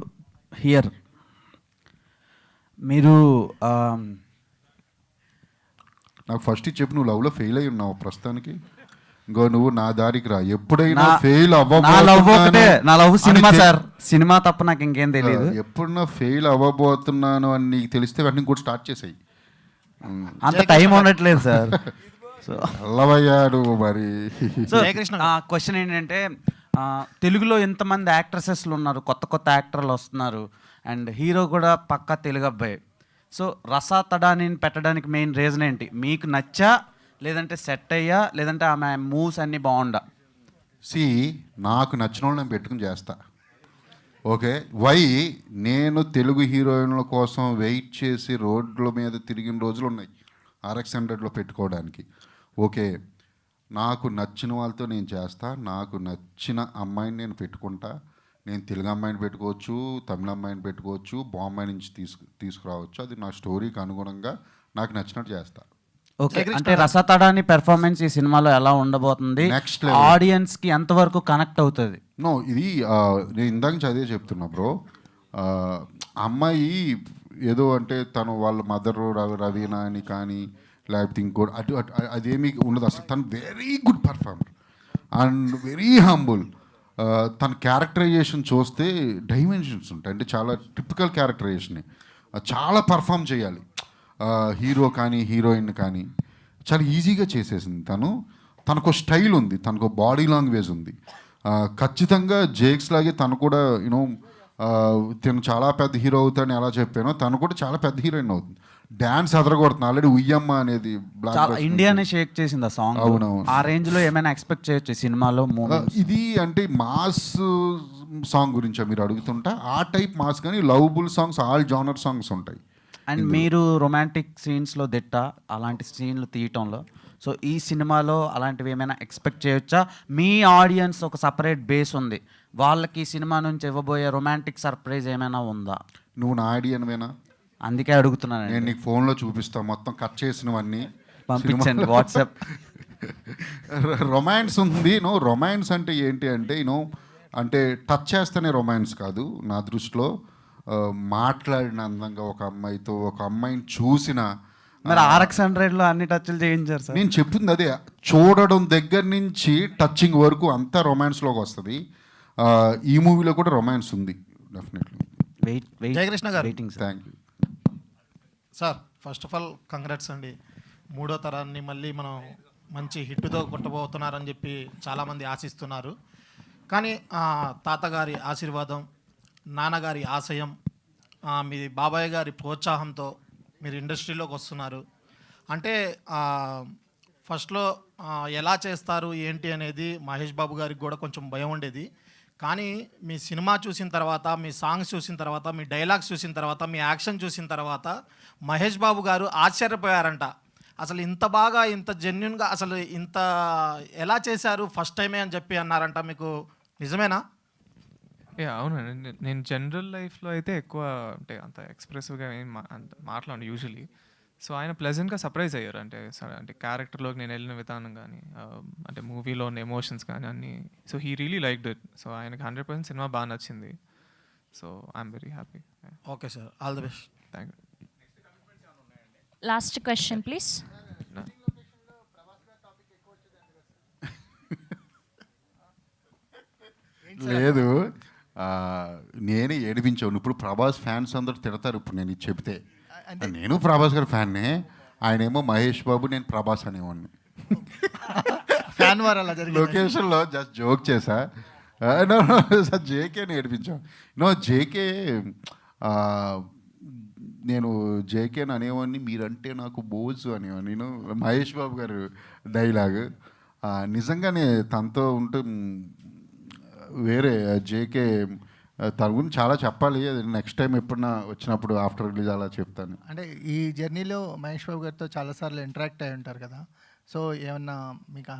హియర్, మీరు నాకు ఫస్ట్ చెప్పి నువ్వు లవ్లో ఫెయిల్ అయి ఉన్నావు ప్రస్తుతానికి. ఇంకో నువ్వు నా దారికి రా, ఎప్పుడైనా ఫెయిల్ నా లవ్ సినిమా సార్, సినిమా తప్ప నాకు ఇంకేం తెలియదు. ఎప్పుడన్నా ఫెయిల్ అవ్వబోతున్నాను అని నీకు తెలిస్తే వెంటనే కూడా స్టార్ట్ చేసాయి. అంత టైం ఉండట్లేదు సార్. అల్లవయ్యాడు మరి. క్వశ్చన్ ఏంటంటే తెలుగులో ఎంతమంది యాక్ట్రసెస్లు ఉన్నారు, కొత్త యాక్టర్లు వస్తున్నారు, అండ్ హీరో కూడా పక్కా తెలుగు అబ్బాయి. సో రసాతడాని పెట్టడానికి మెయిన్ రీజన్ ఏంటి? మీకు నచ్చా, లేదంటే సెట్ అయ్యా, లేదంటే ఆమె మూవ్స్ అన్నీ బాగుండా? నాకు నచ్చిన వాళ్ళు నేను పెట్టుకుని చేస్తా. ఓకే, నేను తెలుగు హీరోయిన్ల కోసం వెయిట్ చేసి రోడ్ల మీద తిరిగిన రోజులు ఉన్నాయి RX 100లో పెట్టుకోవడానికి. ఓకే, నాకు నచ్చిన వాళ్ళతో నేను చేస్తా, నాకు నచ్చిన అమ్మాయిని నేను పెట్టుకుంటా. నేను తెలుగు అమ్మాయిని పెట్టుకోవచ్చు, తమిళ అమ్మాయిని పెట్టుకోవచ్చు, బాంబే నుంచి తీసుకురావచ్చు. అది నా స్టోరీకి అనుగుణంగా నాకు నచ్చినట్టు చేస్తా. ఓకే, అంటే రసతడాని పెర్ఫార్మెన్స్ ఈ సినిమాలో ఎలా ఉండబోతుంది, ఆడియన్స్కి ఎంతవరకు కనెక్ట్ అవుతుంది? ఇది నేను ఇందాక చదివే చెప్తున్నా బ్రో. అమ్మాయి ఏదో అంటే తను వాళ్ళ మదర్ రవీనా అని కానీ లేకపోతే ఇంకోటి అదేమీ ఉండదు అసలు. తను very good performer and very humble. తన క్యారెక్టరైజేషన్ చూస్తే డైమెన్షన్స్ ఉంటాయి, అంటే చాలా టిపికల్ క్యారెక్టరైజేషన్. చాలా పర్ఫామ్ చేయాలి, హీరో కానీ హీరోయిన్ కానీ చాలా ఈజీగా చేసేసింది. తనకు స్టైల్ ఉంది, తనకు బాడీ లాంగ్వేజ్ ఉంది. ఖచ్చితంగా జేక్స్ లాగే తను కూడా తను చాలా పెద్ద హీరో అవుతాడని ఎలా చెప్పానో తను కూడా చాలా పెద్ద హీరోయిన్ అవుతుంది. డ్యాన్స్ అదరగొడుతుంది. ఆల్రెడీ ఉయ్యమ్మ అనేది ఇండియానే షేక్ చేసింది ఆ సాంగ్. అవునవును, ఆ రేంజ్ లో ఏమైనా ఎక్స్పెక్ట్ చేయొచ్చు సినిమాలో? ఇది అంటే మాస్ సాంగ్ గురించా మీరు అడుగుతుంటా? ఆ టైప్ మాస్ కానీ lovable songs, all genre songs ఉంటాయి. అండ్ మీరు రొమాంటిక్ సీన్స్లో దిట్ట, అలాంటి సీన్లు తీయటంలో. సో ఈ సినిమాలో అలాంటివి ఏమైనా ఎక్స్పెక్ట్ చేయొచ్చా? మీ ఆడియన్స్ ఒక సపరేట్ బేస్ ఉంది, వాళ్ళకి ఈ సినిమా నుంచి ఇవ్వబోయే రొమాంటిక్ సర్ప్రైజ్ ఏమైనా ఉందా? నువ్వు నా ఆడియన్వేనా? అందుకే అడుగుతున్నాను. నేను నీకు ఫోన్లో చూపిస్తాను మొత్తం కట్ చేసినవన్నీ, పంపించండి వాట్సాప్. రొమాన్స్ ఉంది. రొమాన్స్ అంటే ఏంటి అంటే అంటే టచ్ చేస్తేనే రొమాన్స్ కాదు నా దృష్టిలో. మాట్లాడిన అందంగా ఒక అమ్మాయితో, ఒక అమ్మాయిని చూసిన, మరి RX 100లో అన్ని టచ్లు చేయించారు సార్. నేను చెప్తుంది అదే, చూడడం దగ్గర నుంచి టచింగ్ వరకు అంతా రొమాన్స్లోకి వస్తుంది. ఈ మూవీలో కూడా రొమాన్స్ ఉంది డెఫినెట్లీ. జయకృష్ణ గారు, thank you sir. First of all congrats అండి. 3వ తరాన్ని మళ్ళీ మనం మంచి హిట్తో కొట్టబోతున్నారని చెప్పి చాలామంది ఆశిస్తున్నారు. కానీ తాతగారి ఆశీర్వాదం, నాన్నగారి ఆశయం, మీ బాబాయ్ గారి ప్రోత్సాహంతో మీరు ఇండస్ట్రీలోకి వస్తున్నారు. అంటే ఫస్ట్లో ఎలా చేస్తారు ఏంటి అనేది మహేష్ బాబు గారికి కూడా కొంచెం భయం ఉండేది. కానీ మీ సినిమా చూసిన తర్వాత, మీ సాంగ్స్ చూసిన తర్వాత, మీ డైలాగ్స్ చూసిన తర్వాత, మీ యాక్షన్ చూసిన తర్వాత మహేష్ బాబు గారు ఆశ్చర్యపోయారంట. అసలు ఇంత బాగా, ఇంత జెన్యున్గా, అసలు ఇంత ఎలా చేశారు ఫస్ట్ టైమే అని చెప్పి అన్నారంట. మీకు నిజమేనా? అవునండి. నేను జనరల్ లైఫ్లో అయితే ఎక్కువ అంటే అంత ఎక్స్ప్రెసివ్గా అంత మాట్లాడు యూజువలీ. సో ఆయన ప్లెజెంట్గా సర్ప్రైజ్ అయ్యారు. అంటే క్యారెక్టర్లోకి నేను వెళ్ళిన విధానం కానీ, అంటే మూవీలో ఉన్న ఎమోషన్స్ కానీ అన్నీ. So he really liked it. So ఆయనకి 100% సినిమా బాగా నచ్చింది. So I'm very happy. Okay sir, all the best. Thank you. Last question please. లేదు, నేనే ఏడిపించాను. ఇప్పుడు ప్రభాస్ ఫ్యాన్స్ అందరూ తిడతారు ఇప్పుడు నేను ఇది చెప్తే. నేను ప్రభాస్ గారి ఫ్యాన్నే, ఆయనేమో మహేష్ బాబు, నేను ప్రభాస్ అనేవాడిని. ఫ్యాన్ వారు అలా జరిగింది. లొకేషన్లో జస్ట్ జోక్ చేశా. జేకేని ఏడిపించాం. జేకే, నేను జేకేని అనేవాడిని, మీరంటే నాకు బోజు అనేవాడిని. నేను మహేష్ బాబు గారు డైలాగ్ నిజంగానే తనతో ఉంటే వేరే. జేకే తన గురించి చాలా చెప్పాలి. అది నెక్స్ట్ టైం ఎప్పుడన్నా వచ్చినప్పుడు ఆఫ్టర్ రిలీజ్ అలా చెప్తాను. అంటే ఈ జర్నీలో మహేష్ బాబు గారితో చాలాసార్లు ఇంటరాక్ట్ అయి ఉంటారు కదా, సో ఏమన్నా మీకు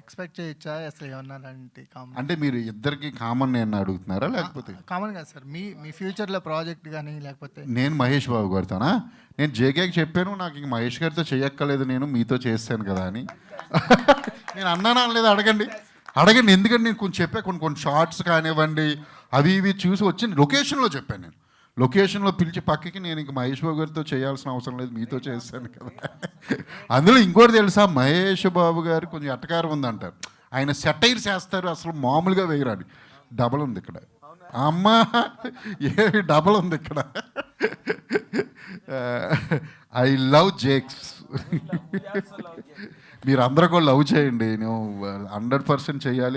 ఎక్స్పెక్ట్ చేయొచ్చా అసలు ఏమన్నా అలాంటి కామన్? అంటే మీరు ఇద్దరికి కామన్ నేను అడుగుతున్నారా లేకపోతే? కామన్ కాదు సార్, మీ ఫ్యూచర్లో ప్రాజెక్ట్ కానీ లేకపోతే. నేను మహేష్ బాబు గారితోనా? నేను జేకేకి చెప్పాను, నాకు ఇంక మహేష్ గారితో చేయక్కర్లేదు, నేను మీతో చేస్తాను కదా అని. నేను అన్నానా అనలేదు? అడగండి. ఎందుకంటే నేను కొంచెం చెప్పా, కొన్ని షార్ట్స్ కానివ్వండి అవి ఇవి చూసి వచ్చి లొకేషన్లో చెప్పాను. నేను లొకేషన్లో పిలిచి పక్కకి, నేను ఇంక మహేష్ బాబు గారితో చేయాల్సిన అవసరం లేదు, మీతో చేస్తాను కదా. అందులో ఇంకోటి తెలుసా, మహేష్ బాబు గారు కొంచెం ఎట్టకారం ఉందంటారు. ఆయన సెటైర్స్ వేస్తారు, అసలు మామూలుగా వేయరాని. డబల్ ఉంది ఇక్కడ, అమ్మా ఏ డబల్ ఉంది ఇక్కడ. I love Jakes. మీరు అందరూ కూడా లవ్ చేయండి, నేను 100% చేయాలి.